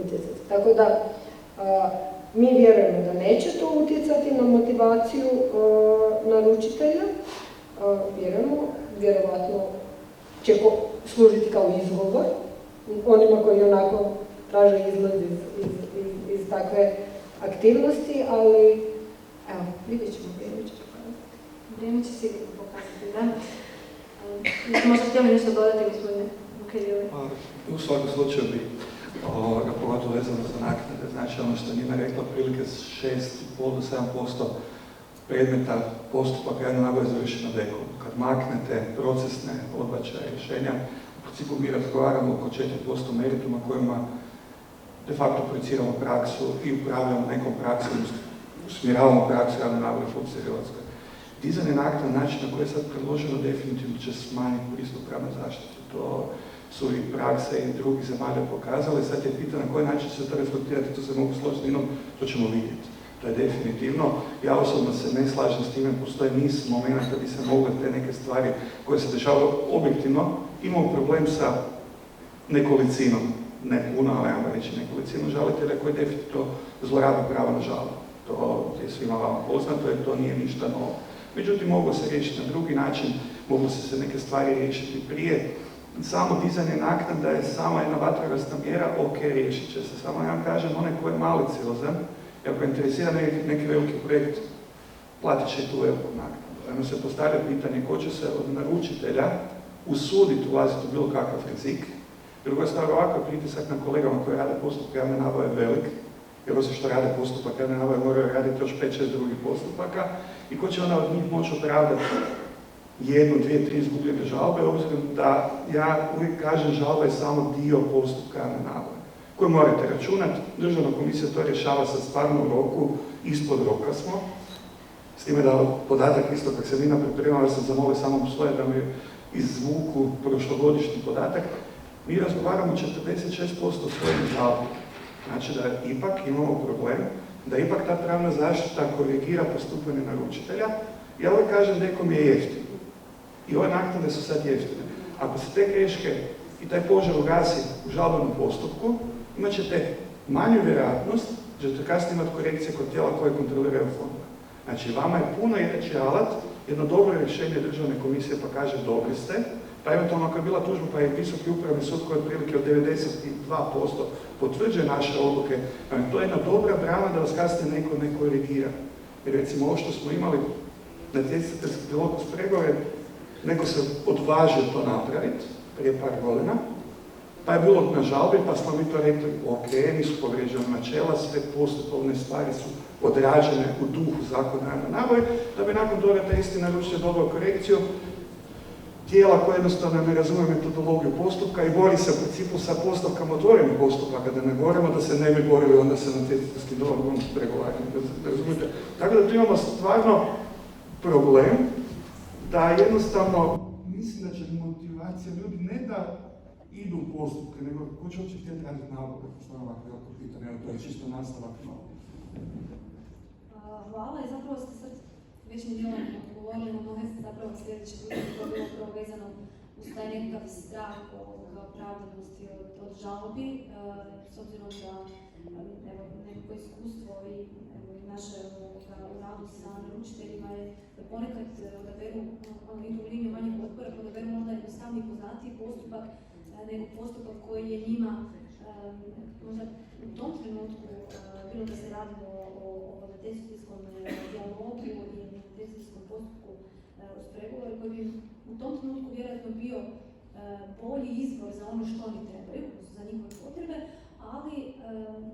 utjecati. Tako da, mi vjerujemo da neće to utjecati na motivaciju naručitelja, vjerovatno će služiti kao izgovor onima koji onako traže izlaz iz takve aktivnosti, ali evo, vidjet ćemo, vrijeme će pokazati. Vrijeme će sigurno pokazati, da. Možda htjeli nešto dodati, gospodine Bukeljevi? U svakom slučaju bi pogotovo vezano za naknade, znači ono što je Nina rekla, prilike 6,5 do 7% predmeta postupaka javne nabave završi na deku. Kad maknete procesne odbačaje rješenja, u principu mi razgovaramo oko 4% merituma kojima de facto projiciramo praksu i upravljamo nekom praksom, usmjeravamo praksu javne nabave u Hrvatskoj. Dizanje naknada, način na koji je sad predloženo, definitivno će smanjiti pristup pravnoj zaštiti. To su i prakse i drugih zemalja pokazali. Sad je pitanje na koji način će se to reflektirati, to se mogu složiti s Ninom, to ćemo vidjeti. To je definitivno. Ja osobno se ne slažem s time, postoje niz momenta gdje se mogle te neke stvari koje se dešavaju objektivno. Imamo problem sa nekolicinom, ne puno, ali ajmo reći nekolicinom žalitelja koji definitivno zlorabe prava na žalbu. To je svima vama poznato jer to nije ništa novo. Međutim, moglo se riješiti na drugi način, moglo se neke stvari riješiti prije. Samo dizanje naknada je samo jedna vatrogasna mjera, ok, riješit će se. Samo ja vam kažem, onaj koji je maliciozan, i ako interesira neki veliki projekt, platit će i tu veliku naknadu. Jedno se postavlja pitanje ko će se od naručitelja usuditi ulaziti u bilo kakav rizik. Druga stvar, ovakav pritisak na kolegama koji rade postupke javne nabave je velik, jer osim što rade postupak javne nabave moraju raditi još 5-6 drugih postupaka i ko će onda od njih moći opravdati 1, 2, 3 izgubljene žalbe, obzirom da ja uvijek kažem žalba je samo dio postupka javne nabave koju morate računati. Državna komisija to rješava sa stvarnom roku, ispod roka smo. S time da podatak isto kak se Nina pripremala, sam zamolio samo svoje da mi izvuku prošlogodišnji podatak. Mi razgovaramo 46% svojih žalbi. Znači da ipak imamo problem, da ipak ta pravna zaštita korigira postupanje naručitelja. Ja uvijek kažem nekom je jeftino. I ove naknade su sad jeftine. Ako se te greške i taj požar ugasi u žalbenom postupku, imat ćete manju vjerojatnost da ćete kasnije imati korekcije kod tijela koje kontroliraju fondove. Znači, vama je puno jači alat, jedno dobro rješenje državne komisije pa kaže dobri ste, pa eventualno ako je bila tužba pa je Visoki upravni sud koji je otprilike od 92% potvrđuje naše odluke, to je jedna dobra brana da vas kasnije neko ne korigira. Jer recimo ovo što smo imali natjecateljski pilot uz pregovore, neko se odvažio to napraviti prije par godina, pa je bilo na žalbi, pa smo mi to rekli, ok, nisu povrijeđene načela, sve postupovne stvari su odrađene u duhu zakona javne nabave, da bi nakon toga taj isti naručitelj dobio korekciju tijela koje jednostavno ne razumije metodologiju postupka i bori se u principu sa postavkama otvorenih postupaka, da ne govorimo da se ne bi borili onda sa natjecateljskim dogovorom pregovaranjem, razumijete? Tako da tu imamo stvarno problem da jednostavno mislim da će motivacija ljudi ne da idu u postupke, nego ko će uopće htjeti raditi nabavu, što je ovako veliko pitanje, evo to je čisto nastavak malo. Hvala i zapravo ste sad većim dijelom odgovorili na moje zapravo sljedeće pitanje koje je bilo upravo vezano uz taj nekakav strah o opravdanosti od žalbi, s obzirom da evo, neko iskustvo i naše u radu sa naručiteljima je da ponekad odaberu, idu u liniju manjeg otpora, odaberu možda jednostavniji poznatiji postupak, nego postupak koji je njima možda u tom trenutku, bilo da se radilo o natjecateljskom dijalogu ili natjecateljskom postupku uz pregovore, koji bi u tom trenutku vjerojatno bio bolji izbor za ono što oni trebaju, za njihove potrebe, ali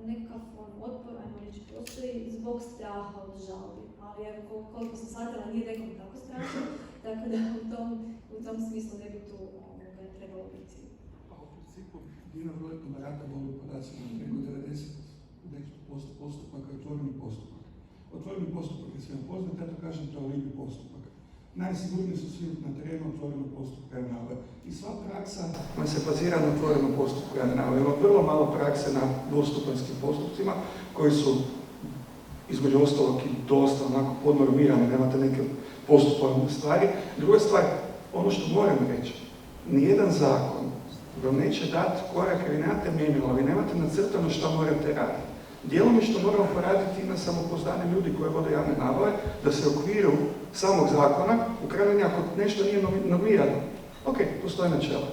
nekakav otpor, ajmo reći, postoji zbog straha od žalbi. Ali evo, koliko sam shvatila, nije nekom tako strašno, tako da u tom smislu ne bi tu trebalo biti. Pa u principu Dina vrlo rata voli podacima preko 90% postupaka je otvoreni postupak. Otvoreni postupak je svima poznat, ja to kažem to je alibi postupak. Najsigurniji su svi na terenu otvorenog postupka javne nabave. I sva praksa koja se bazira na otvorenom postupku javne nabave. Ima vrlo malo prakse na dvostupanjskim postupcima koji su između ostalog i dosta onako podnormirani, nemate neke postupovne stvari. Druga stvar, ono što moram reći, nijedan zakon vam neće dati korak, vi nemate mjenjala, vi nemate nacrtano što morate raditi. Dijelom što moramo poraditi na samopouzdanje ljudi koji vode javne nabave, da se u okviru samog zakona, u krajnjoj liniji ako nešto nije normirano, ok, postoje načela.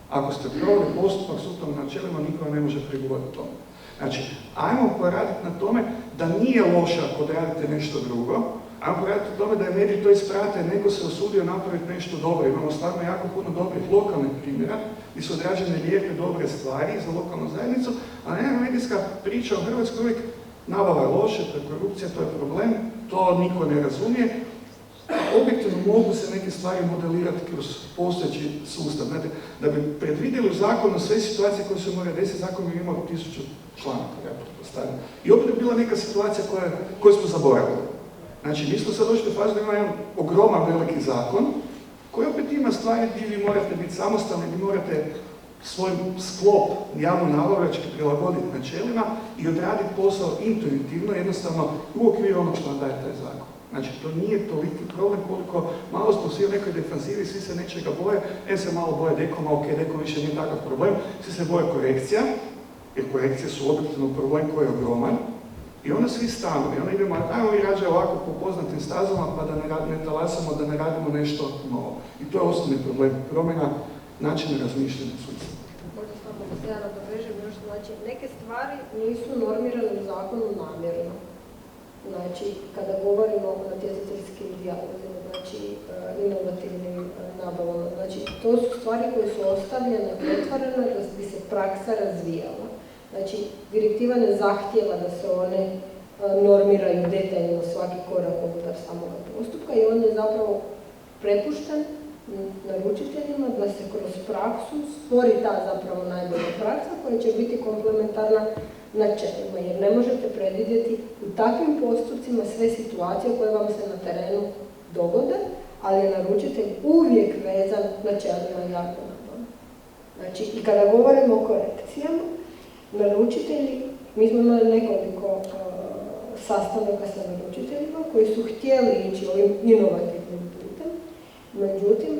Ako ste proveli postupak sukladno načelima, niko vam ne može prigovoriti o tome. Znači, ajmo poraditi na tome da nije loše ako odradite nešto drugo, ajmo poraditi o tome da je mediji to isprate, neko se usudio napraviti nešto dobro. Imamo stvarno jako puno dobrih lokalnih primjera gdje su odrađene lijepe, dobre stvari za lokalnu zajednicu, a nema medijska priča u Hrvatskoj uvijek nabava je loše, to je korupcija, to je problem, to niko ne razumije. Objektivno mogu se neke stvari modelirati kroz postojeći sustav. Znate, da bi predvidjeli u zakonu sve situacije koje se moraju desiti, zakon bi imao 1000 članaka, ja pretpostavljam. I opet je bila neka situacija koju smo zaboravili. Znači, mi smo sad došli u fazu da ima jedan ogroman veliki zakon, koji opet ima stvari gdje vi morate biti samostalni, gdje morate svoj sklop javno nabavljački prilagoditi načelima i odraditi posao intuitivno, jednostavno u okviru onog što vam daje taj zakon. Znači, to nije toliki problem koliko malo smo svi u nekoj defanzivi, svi se nečega boje, se malo boje dekoma, ok, dekom više nije takav problem, svi se boje korekcija, jer korekcije su objektivno problem koji je ogroman, i onda svi stanu, i onda idemo, ajmo mi rađe ovako po poznatim stazama, pa da ne talasamo, da ne radimo nešto novo. I to je osnovni problem, promjena načina razmišljanja sudstva. Možda samo da se ja nadovežem još, znači neke stvari nisu normirane u zakonu namjerno. Znači, kada govorimo o natjecateljskim dijalozima, znači inovativnim nabavama, znači to su stvari koje su ostavljene otvorene da bi se praksa razvijala. Znači, direktiva ne zahtijeva da se one normiraju detaljno svaki korak unutar samog postupka i on je zapravo prepušten naručiteljima da se kroz praksu stvori ta zapravo najbolja praksa koja će biti komplementarna načelima, jer ne možete predvidjeti u takvim postupcima sve situacije koje vam se na terenu dogode, ali je naručitelj uvijek vezan načelima javne nabave. Znači, i kada govorimo o korekcijama, naručitelji, mi smo imali nekoliko sastanaka sa naručiteljima koji su htjeli ići ovim inovativnim putem, međutim,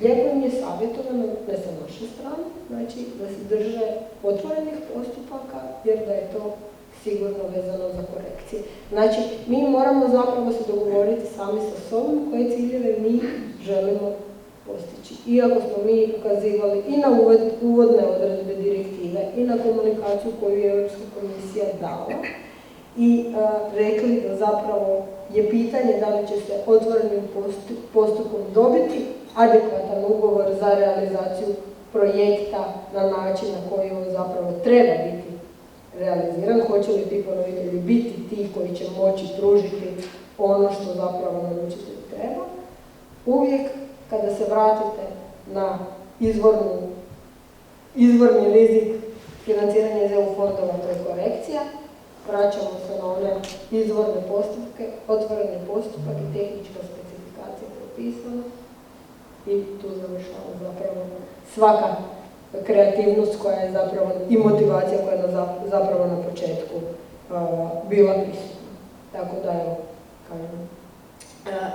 lijepo im je savjetovano, ne sa naše strane, znači da se drže otvorenih postupaka, jer da je to sigurno vezano za korekcije. Znači, mi moramo zapravo se dogovoriti sami sa sobom koje ciljeve mi želimo postići. Iako smo mi ukazivali i na uvodne odredbe direktive i na komunikaciju koju je Europska komisija dala i rekli da zapravo je pitanje da li će se otvorenim postupkom dobiti adekvatan ugovor za realizaciju projekta na način na koji on zapravo treba biti realiziran, hoće li ti ponuditelji biti ti koji će moći pružiti ono što zapravo naručitelj treba. Uvijek kada se vratite na izvorni rizik financiranja iz EU fondova, to je korekcija, vraćamo se na one izvorne postupke, otvoreni postupak i tehnička specifikacija propisana i tu završava zapravo svaka kreativnost koja je zapravo i motivacija koja je zapravo na početku bila prisutna. Tako da evo, kažem,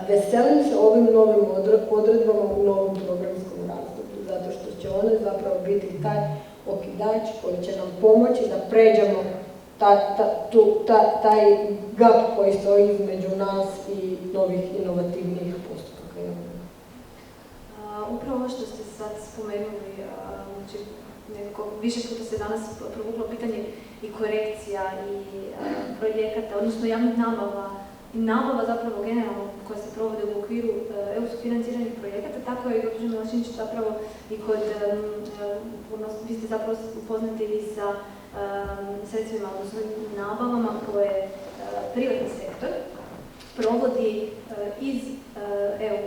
veselim se ovim novim odredbama u novom programskom razdoblju, zato što će one zapravo biti taj okidač koji će nam pomoći da pređemo taj gap koji stoji između nas i novih inovativnih postupaka. Upravo ovo što ste sad spomenuli, znači više puta se danas provuklo pitanje i korekcija i projekata, odnosno javnih nabava nabava zapravo generalno koja se provode u okviru EU sufinanciranih projekata, tako je gospođa Milašinić zapravo i kod, vi ste zapravo upoznati i sa sredstvima, odnosno nabavama koje privatni sektor provodi iz EU,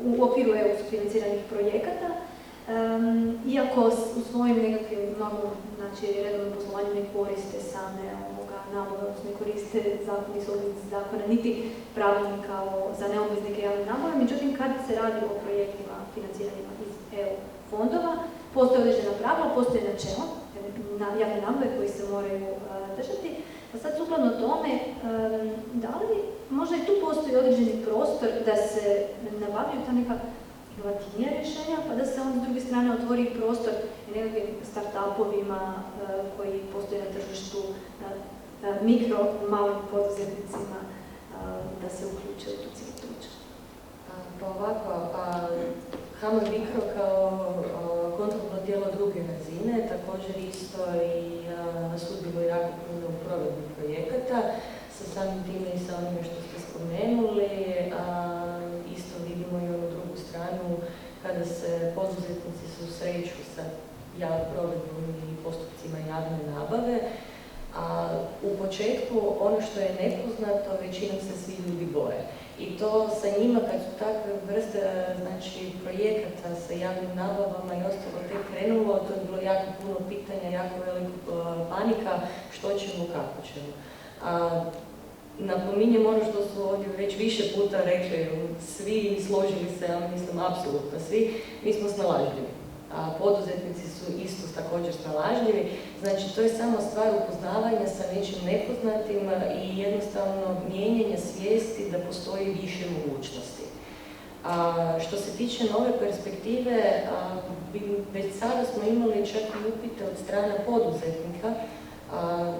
u okviru EU sufinanciranih projekata, iako u svojim nekakvim redovnom poslovanju ne koriste same nabave, odnosno ne koriste zakon iz obveznih zakona, niti pravilnika za neobveznike javne nabave. Međutim, kad se radi o projektima financiranjima iz EU fondova, postoje određena pravila, postoje načela javne nabave koji se moraju držati. A sad, sukladno tome, da li možda i tu postoji određeni prostor da se nabavljaju ta neka inovativnija rješenja, pa da se onda s druge strane otvori prostor i nekakvim start-upovima koji postoje na tržištu, mikro, malim poduzetnicima, da se uključe u tu cijelu priču. Pa ovako, HAMAG Bicro kao kontrolno tijelo druge razine također isto i sudjeluje jako puno u provedbi projekata, sa samim time i sa onime što ste spomenuli, isto vidimo i onu drugu stranu kada se poduzetnici susreću sa provedbom i postupcima javne nabave. U početku ono što je nepoznato, većinom se svi ljudi boje. I to sa njima kad su takve vrste projekata sa javnim nabavama i ostalo tek krenulo, to je bilo jako puno pitanja, jako velika panika, što ćemo, kako ćemo. Napominjem ono što su ovdje već više puta rekli, svi složili se, ali mislim apsolutno svi, mi smo snalažljivi. Poduzetnici su isto također snalažljivi. Znači, to je samo stvar upoznavanja sa nečim nepoznatim i jednostavno mijenjanja svijesti da postoji više mogućnosti. Što se tiče nove perspektive, već sada smo imali čak i upite od strane poduzetnika,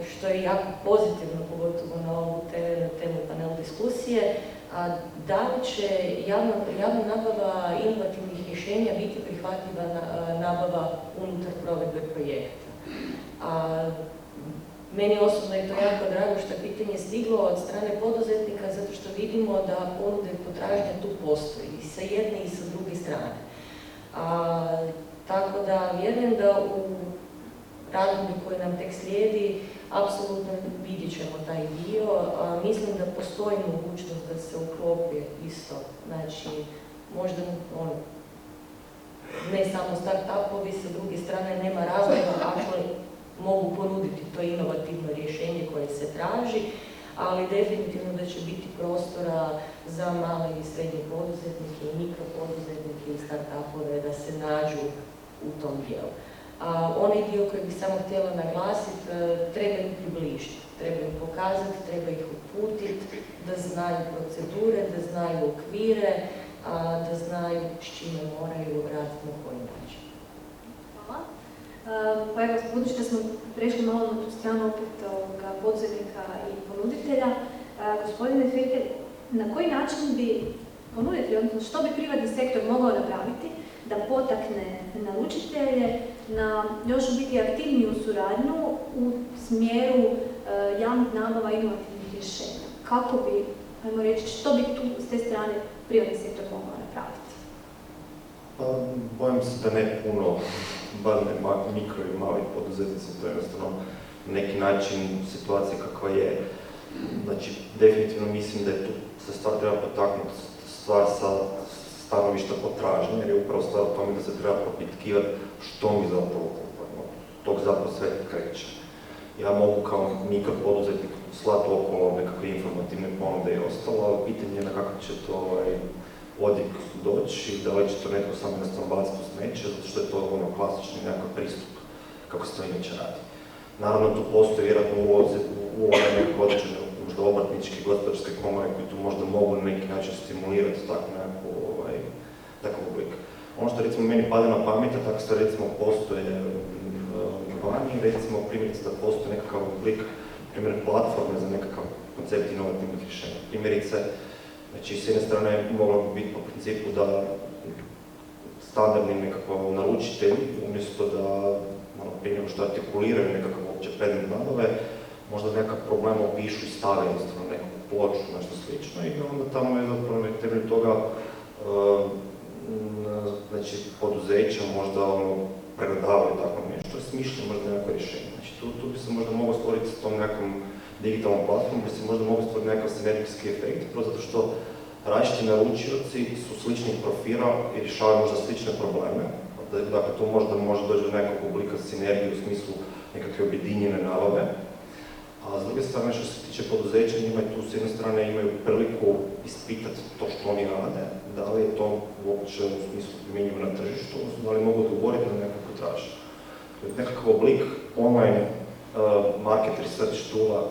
što je jako pozitivno, pogotovo na ovu temu panel diskusije, da li će javna nabava inovativnih rješenja biti prihvatljiva nabava unutar provedbe projekta. Meni osobno je to jako drago što je pitanje stiglo od strane poduzetnika, zato što vidimo da ponuda i potražnja tu postoji i sa jedne i sa druge strane. Tako da vjerujem da u razdoblju koji nam tek slijedi, apsolutno vidjet ćemo taj dio. Mislim da postoji mogućnost da se uklopi isto. Znači, možda ne samo start-upovi, sa druge strane nema razloga ako mogu ponuditi to inovativno rješenje koje se traži, ali definitivno da će biti prostora za male i srednje poduzetnike i mikropoduzetnike i start-upove da se nađu u tom dijelu. Onaj dio koji bih samo htjela naglasiti, treba im približiti, treba im pokazati, treba ih uputiti, da znaju procedure, da znaju okvire, da znaju s čime moraju raditi na koji način. Hvala. Pa evo, budući da smo prešli malo na tu stranu opet poduzetnika i ponuditelja, gospodine Firke, na koji način bi ponuditelj, odnosno što bi privatni sektor mogao napraviti da potakne naručitelje na još biti aktivniju suradnju u smjeru javnih nabava i inovativnih rješenja? Kako bi, ajmo reći, što bi tu s te strane privatni sektor mogao napraviti? Bojim se da ne puno, bar ne mikro i mali poduzetnici, to je jednostavno na neki način situacija kakva je. Znači, definitivno mislim da je tu se stvar treba potaknuti stvar sa stanovišta potražnje, jer je upravo stvar u tome da se treba propitkivati što mi zapravo kupujemo. Tog zapravo sve kreće. Ja mogu kao mikropoduzetnik slati okolo nekakve informativne ponude i ostalo, ali pitanje je na kakav će to odjek doći i da li će to netko samo jednostavno baciti u smeće, zato što je to klasični nekakav pristup kako se to inače radi. Naravno, tu postoji vjerojatno uloga nekako određene možda obrtničke i gospodarske komore koji tu možda mogu na neki način stimulirati tako nekako takav oblik. Ono što recimo meni pada na pamet, tako što recimo postoje vani, recimo primjerice da postoji nekakav oblik, primjer platforme za nekakav koncept inovativnih rješenja. Primjerice, znači s jedne strane moglo bi biti po principu da standardni nekakav naručitelj, umjesto da prije nego što artikuliraju nekakav uopće predmet nabave, možda nekakav problem opišu i stave jednostavno neku ploču, nešto slično i onda tamo je zapravo na temelju toga znači poduzeća možda pregledavaju tako nešto, smišljaju možda neko rješenje. Znači tu bi se možda moglo stvoriti s tom nekom digitalnom platformom, bi se možda moglo stvoriti nekakav sinergijski efekt, zato što različiti naručioci su sličnih profila i rješavaju možda slične probleme. Dakle, tu možda može doći do nekog oblika sinergije u smislu nekakve objedinjene nabave. A s druge strane, što se tiče poduzeća, njima tu s jedne strane imaju priliku ispitati to što oni rade, da li je to uopće u smislu primjenjivo na tržištu, odnosno da li mogu odgovoriti na nekakvu tražnju. Nekakav oblik online market research toola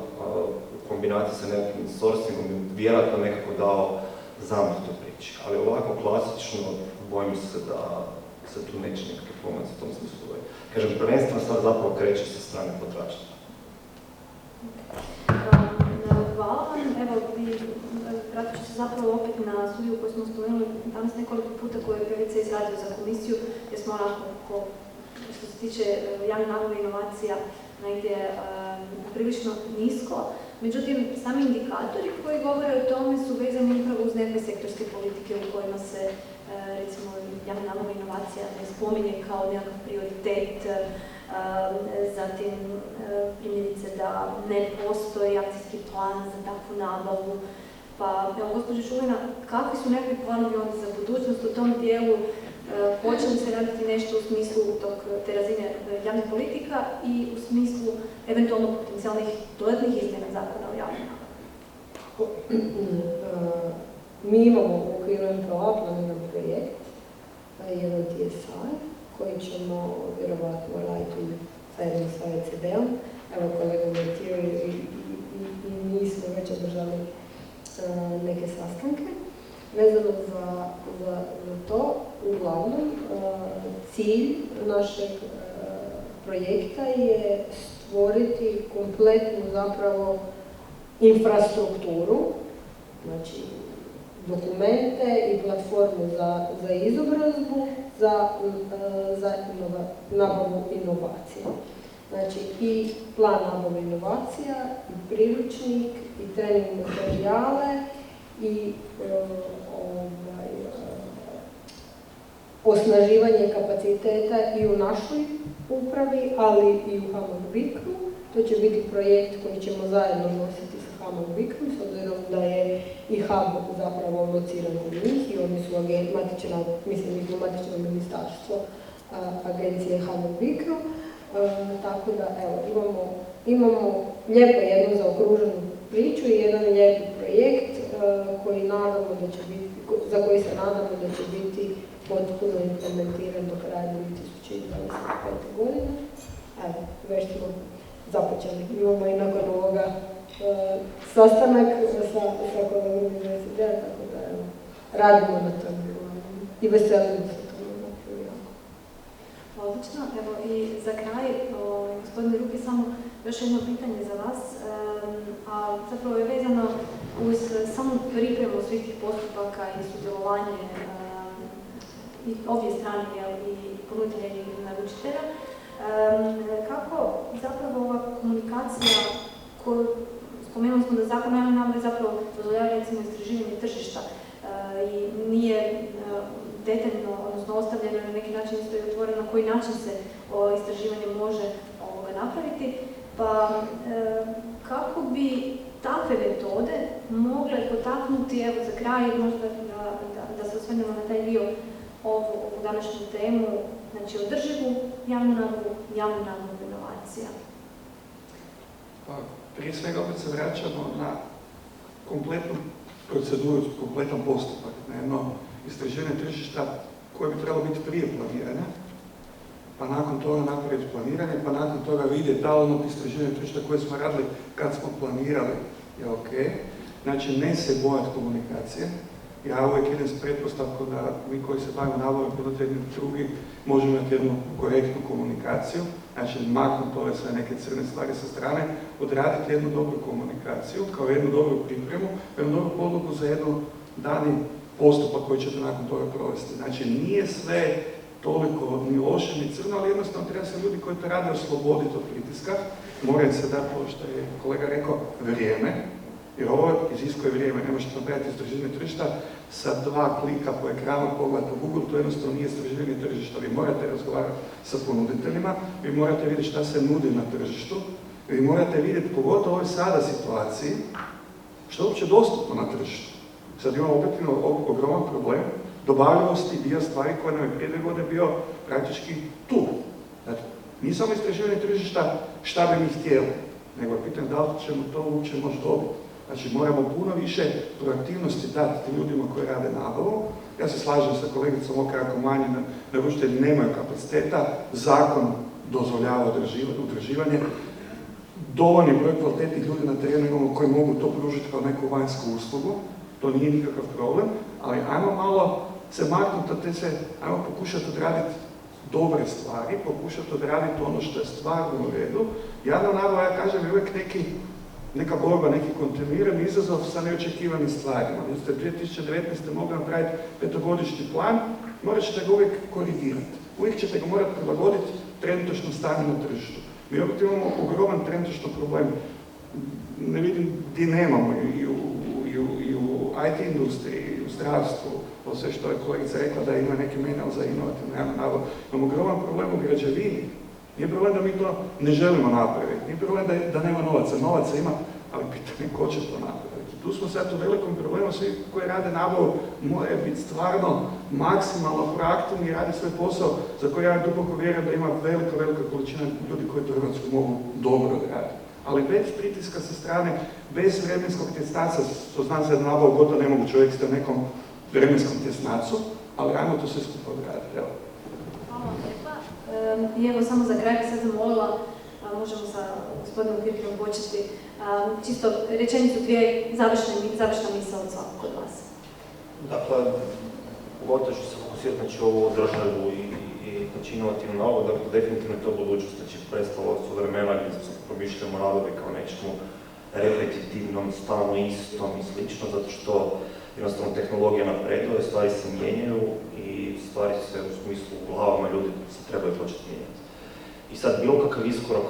u kombinaciji sa nekim sourcingom bi vjerojatno nekako dao zamah toj priči. Ali ovako klasično bojim se da se tu neće nekakve pomaci u tom smislu. Kažem, prvenstveno sad zapravo kreće sa strane potražnje. Hvala vam. Evo, vratit ću se zapravo opet na studiju koju smo spomenuli danas nekoliko puta koju je PVC izradio za komisiju, jer smo onako, što se tiče javne nabave inovacija, negdje prilično nisko. Međutim, sami indikatori koji govore o tome su vezani upravo uz neke sektorske politike u kojima se recimo javna nabava inovacija ne spominje kao nekakav prioritet, zatim primjerice da ne postoji akcijski plan za takvu nabavu. Pa, evo, gospođo Čulina, kakvi su nekakvi planovi onda za budućnost u tom dijelu? Hoće li se raditi nešto u smislu te razine javnih politika i u smislu eventualno potencijalnih dodatnih izmjena zakona o javnoj nabavi? Mi imamo u okviru MPO-a planiran projekt, jedan TSI, koji ćemo vjerovatno raditi zajedno sa OECD-om. Evo, kolega Matiju i mi smo već održali neke sastanke. Vezano za to, uglavnom, cilj našeg projekta je stvoriti kompletnu zapravo infrastrukturu, znači dokumente i platformu za izobrazbu, za nabavu inovacija. Znači i plan nabave inovacija, i priručnik, i trening materijale, i osnaživanje kapaciteta i u našoj upravi, ali i u HAMAG BICRO. To će biti projekt koji ćemo zajedno nositi sa HAMAG BICRO, s obzirom da je i HAB zapravo lociran u njih i oni su matično ministarstvo agencije HAMAG BICRO. Tako da, evo, imamo lijepo jednu zaokruženu priču i jedan lijepi projekt za koji se nadamo da će biti potpuno implementiran do kraja 2025. godine. Evo, već smo započeli. Imamo i nakon ovoga sastanak sa kolegom iz OECD-a, tako da radimo na tom i veselimo se tomu. Odlično. Evo i za kraj, gospodine Ruki, samo još jedno pitanje za vas, a zapravo je vezano uz samu pripremu svih tih postupaka i sudjelovanje i obje strane, i ponuditelja i naručitelja. Kako zapravo ova komunikacija, spomenuli smo da zakon o javnoj nabavi zapravo dozvoljava recimo istraživanje tržišta i nije detaljno, odnosno ostavljeno na neki način isto i otvoreno na koji način se istraživanje može napraviti, pa kako bi takve metode mogle potaknuti, evo za kraj, možda da se osvrnemo na taj dio ovu današnju temu, znači održivu javnu nabavu inovacija. Pa, prije svega opet se vraćamo na kompletnu proceduru, kompletan postupak, na jedno istraživanje tržišta koje bi trebalo biti prije planiranja, pa nakon toga napraviti planiranje, pa nakon toga vidjeti da li ono istraživanje tržišta koje smo radili kad smo planirali je ok. Znači, ne se bojati komunikacije. Ja uvijek idem s pretpostavkom da mi koji se bavimo nabavom pod jednim drugi možemo imati jednu korektnu komunikaciju, znači maknuti ove sve neke crne stvari sa strane, odraditi jednu dobru komunikaciju kao jednu dobru pripremu, jednu dobru podlogu za jednu dani postupak koji ćete nakon toga provesti. Znači, nije sve toliko ni loše ni crno, ali jednostavno treba se ljudi koji to rade osloboditi od pritiska. Moraju se dati, što je kolega rekao, vrijeme. Jer ovo iziskuje vrijeme, ne možete napraviti istraživanje tržišta sa 2 klika po ekranu, pogledati u Google, to jednostavno nije istraživanje tržišta. Vi morate razgovarati sa ponuditeljima, vi morate vidjeti šta se nudi na tržištu, vi morate vidjeti, pogotovo u ovoj sada situaciji, što je uopće dostupno na tržištu. Sad imamo objektivno ogroman problem dobavljivosti dio stvari koje nam je prije 2 godine bio praktički tu. Znači, nije samo istraživanje tržišta šta bi mi htjeli, nego je pitanje da li ćemo to uopće moći dobiti. Znači, moramo puno više proaktivnosti dati tim ljudima koji rade nabavu. Ja se slažem sa kolegicom Okar, ako manji naručitelji nemaju kapaciteta, zakon dozvoljava udruživanje. Dovoljni broj kvalitetnih ljudi na terenu imamo koji mogu to pružiti kao neku vanjsku uslugu, to nije nikakav problem, ali ajmo malo se maknuti, ajmo pokušati odraditi dobre stvari, pokušati odraditi ono što je stvarno u redu. Javna nabava, ja kažem, je uvijek neka borba, neki kontinuirani izazov sa neočekivanim stvarima. Vi ste 2019. mogli napraviti 5-godišnji plan, morat ćete ga uvijek korigirati. Uvijek ćete ga morati prilagoditi trenutačnom stanju na tržištu. Mi opet imamo ogroman trenutačno problem. Ne vidim gdje nemamo i u IT industriji, i u zdravstvu, to sve što je kolegica rekla da ima neki menal za inovativnu javnu nabavu. Imamo ogroman problem u građevini. Nije problem da mi to ne želimo napraviti, nije problem da nema novaca. Novaca ima, ali pitanje ko će to napraviti. Tu smo sad u velikom problemu, svi koji rade nabavu moraju biti stvarno maksimalno proaktivni i radi svoj posao za koji ja duboko vjerujem da ima velika količina ljudi koji to u Hrvatskoj mogu dobro odraditi. Ali bez pritiska sa strane, bez vremenskog tjesnaca, što znam za nabavu gotovo ne mogu čovjek s nekom vremenskom tjesnacu, ali ajmo to sve skupa odraditi. Evo. Hvala vam lijepa. I evo samo za kraj sad zamolila, možemo sa gospodinom Kirkerom početi, čisto rečenicu 2 završna misla od svakog od vas. Dakle, pogotovo što se fokusirati znači ovu državu i znači inovativnu nabavu, dakle definitivno je to budućnost, znači prestalo su vremena gdje se promišljamo nabavi kao nečemu repetitivnom, stalno istom i slično, zato što jednostavno tehnologija napreduje, stvari se mijenjaju i stvari se u smislu u glavama ljudi se trebaju početi mijenjati. I sad bilo kakav iskorak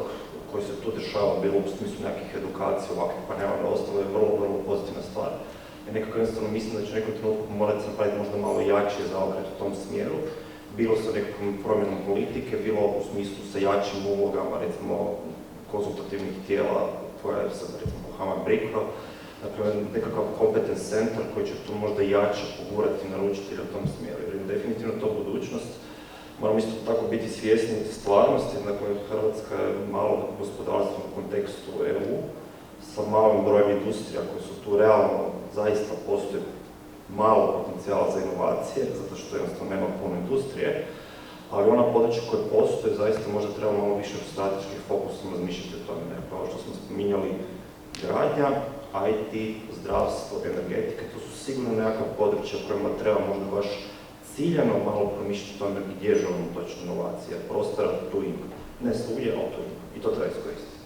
koji se tu dešava, bilo u smislu nekih edukacija, ovakvih panela i ostalo je vrlo pozitivna stvar. Ja nekako jednostavno mislim da će nekom trenutku morati se napraviti možda malo jače zaokret u tom smjeru, bilo sa nekakvom promjenom politike, bilo u smislu sa jačim ulogama, recimo konzultativnih tijela, koja je sad recimo HAMAG BRICO, dakle nekakav competence center koji će tu možda jače pogurati naručitelja u tom smjeru, jer je definitivno to budućnost. Moramo isto tako biti svjesni stvarnosti, dakle Hrvatska je malo gospodarstvo u kontekstu EU, sa malim brojem industrija koje su tu realno, zaista postoji malo potencijala za inovacije, zato što jednostavno nema puno industrije, ali ona područja koje postoje, zaista možda treba malo više u strateških fokusom razmišljati o tome, kao što smo spominjali, gradnja, IT, zdravstvo, energetika, to su sigurno nekakva područja kojima treba možda baš ciljano malo promišljati o tome gdje želimo točno inovacije, prostora tu ima. Ne svugdje, ali tu ima. I to treba iskoristiti.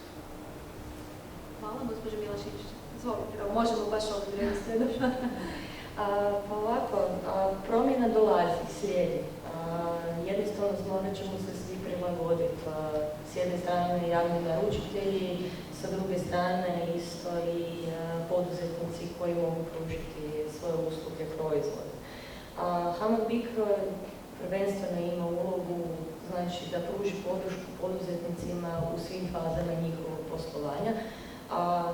Hvala, gospođo Milašić. Izvolite, možemo baš ovdje redoslijedno. Pa ovako, promjena dolazi, slijedi. Jednostavno morat ćemo se svi prilagoditi. S jedne strane javni naručitelji, sa druge strane isto i poduzetnici koji mogu pružiti svoje usluge, proizvode. HAMAG BICRO prvenstveno ima ulogu znači, da pruži podršku poduzetnicima u svim fazama njihovog poslovanja, a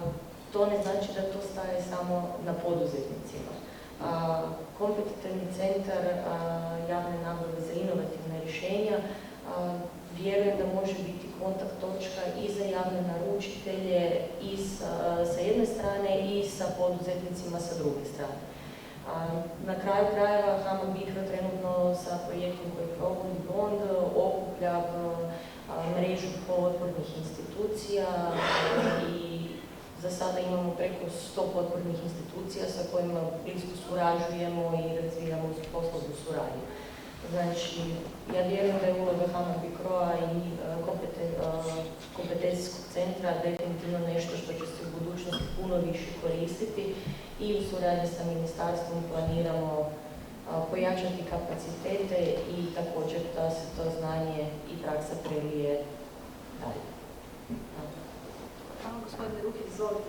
to ne znači da to staje samo na poduzetnicima. Kompetitivni centar javne nabave za inovativne rješenja vjerujem da može biti kontakt točka i za javne naručitelje i sa jedne strane i sa poduzetnicima sa druge strane. Na kraju krajeva HAMAG BICRO trenutno sa projektom koji provodi Bond okuplja mrežu potpornih institucija i za sada imamo preko 100 potpornih institucija sa kojima blisko surađujemo i razvijamo poslovnu suradnju. Znači, ja vjerujem da je uloga HAMAG BICRO-a i kompetencijskog centra definitivno nešto što će se u budućnosti puno više koristiti i u suradnji sa ministarstvom planiramo pojačati kapacitete i također da se to znanje i praksa prelije dalje. Hvala, gospodine Rukić, izvolite.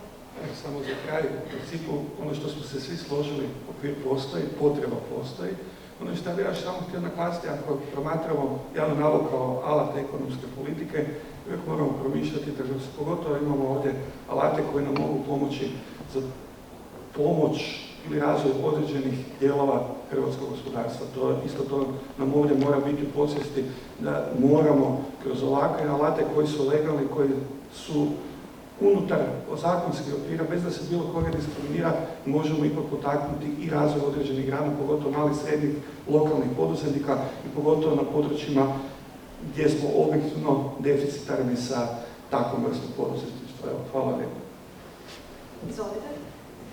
samo za kraj, u principu ono što smo se svi složili, okvir postoji, potreba postoji. Ono što ja bih samo htio naglasiti, ako promatramo javnu nabavu kao alat ekonomske politike, uvijek moramo promišljati da pogotovo imamo ovdje alate koji nam mogu pomoći za pomoć ili razvoj određenih dijelova hrvatskog gospodarstva. Isto to nam ovdje mora biti u podsvijesti da moramo kroz ovakve alate koji su legalni, koji su unutar zakonskih okvira, bez da se bilo koga diskriminira, možemo ipak potaknuti i razvoj određenih grana, pogotovo malih, srednjih, lokalnih poduzetnika i pogotovo na područjima gdje smo objektivno deficitarni sa takvom vrstom poduzetništva. Hvala lijepo. Izvolite.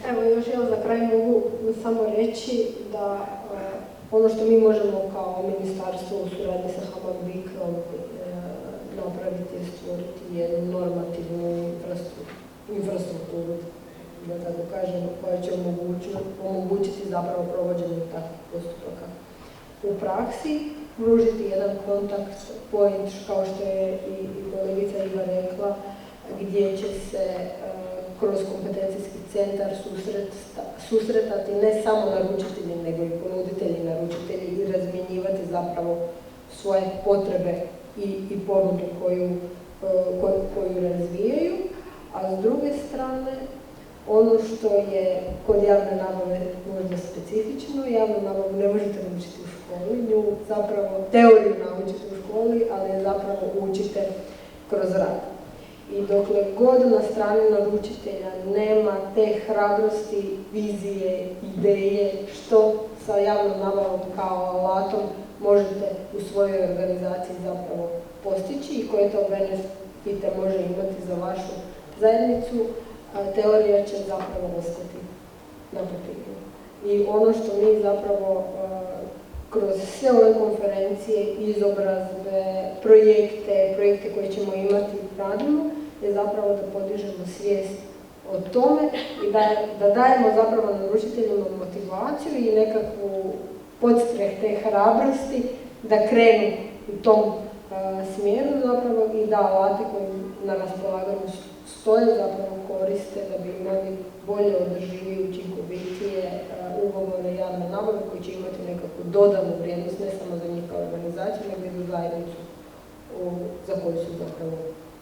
Evo, još jedno za kraj mogu samo reći da ono što mi možemo kao ministarstvo u suradnji sa HAMAG-BICRO-om napraviti je stvoriti jednu normativnu infrastrukturu, da tako kažem, koja će omogućiti zapravo provođenje takvih postupaka u praksi, pružiti jedan kontakt point, kao što je i kolegica Iva rekla, gdje će se kroz kompetencijski centar susretati ne samo naručitelji, nego i ponuditelji i naručitelji i razmjenjivati zapravo svoje potrebe i ponudu koju razvijaju. A s druge strane, ono što je kod javne nabave možda specifično, javnu nabavu ne možete naučiti u školi, nju zapravo teoriju naučite u školi, ali je zapravo učite kroz rad. I dokle god na strani naručitelja nema te hrabrosti, vizije, ideje, što sa javnom nabavom kao alatom možete u svojoj organizaciji zapravo postići i koje to benefite može imati za vašu zajednicu, teorija će zapravo ostati na papiru. I ono što mi zapravo kroz sve ove konferencije, izobrazbe, projekte koje ćemo imati radimo, je zapravo da podižemo svijest o tome i da dajemo zapravo naručiteljima motivaciju i nekakvu podstreh te hrabrosti da krenu u tom smjeru zapravo i da alate koji na raspolaganju stoje zapravo koriste da bi imali bolje održivije, učinkovitije ugovore javne nabave koji će imati nekakvu dodanu vrijednost ne samo za njih kao organizaciju, nego i za zajednicu za koju su zapravo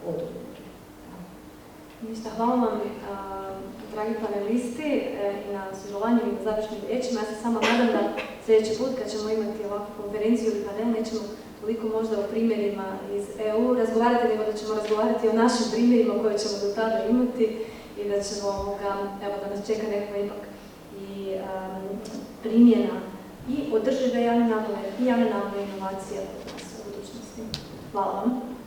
odgovorni. Ništa, hvala vam, dragi panelisti, i na sudjelovanju i na završnim riječima. Ja se samo nadam da sljedeći put kad ćemo imati ovakvu konferenciju ili panel, nećemo toliko možda o primjerima iz EU razgovarati, nego da ćemo razgovarati o našim primjerima koje ćemo do tada imati i da ćemo, evo, da nas čeka nekakva ipak i primjena i održive javne nabave i javne nabave inovacija u budućnosti. Hvala vam.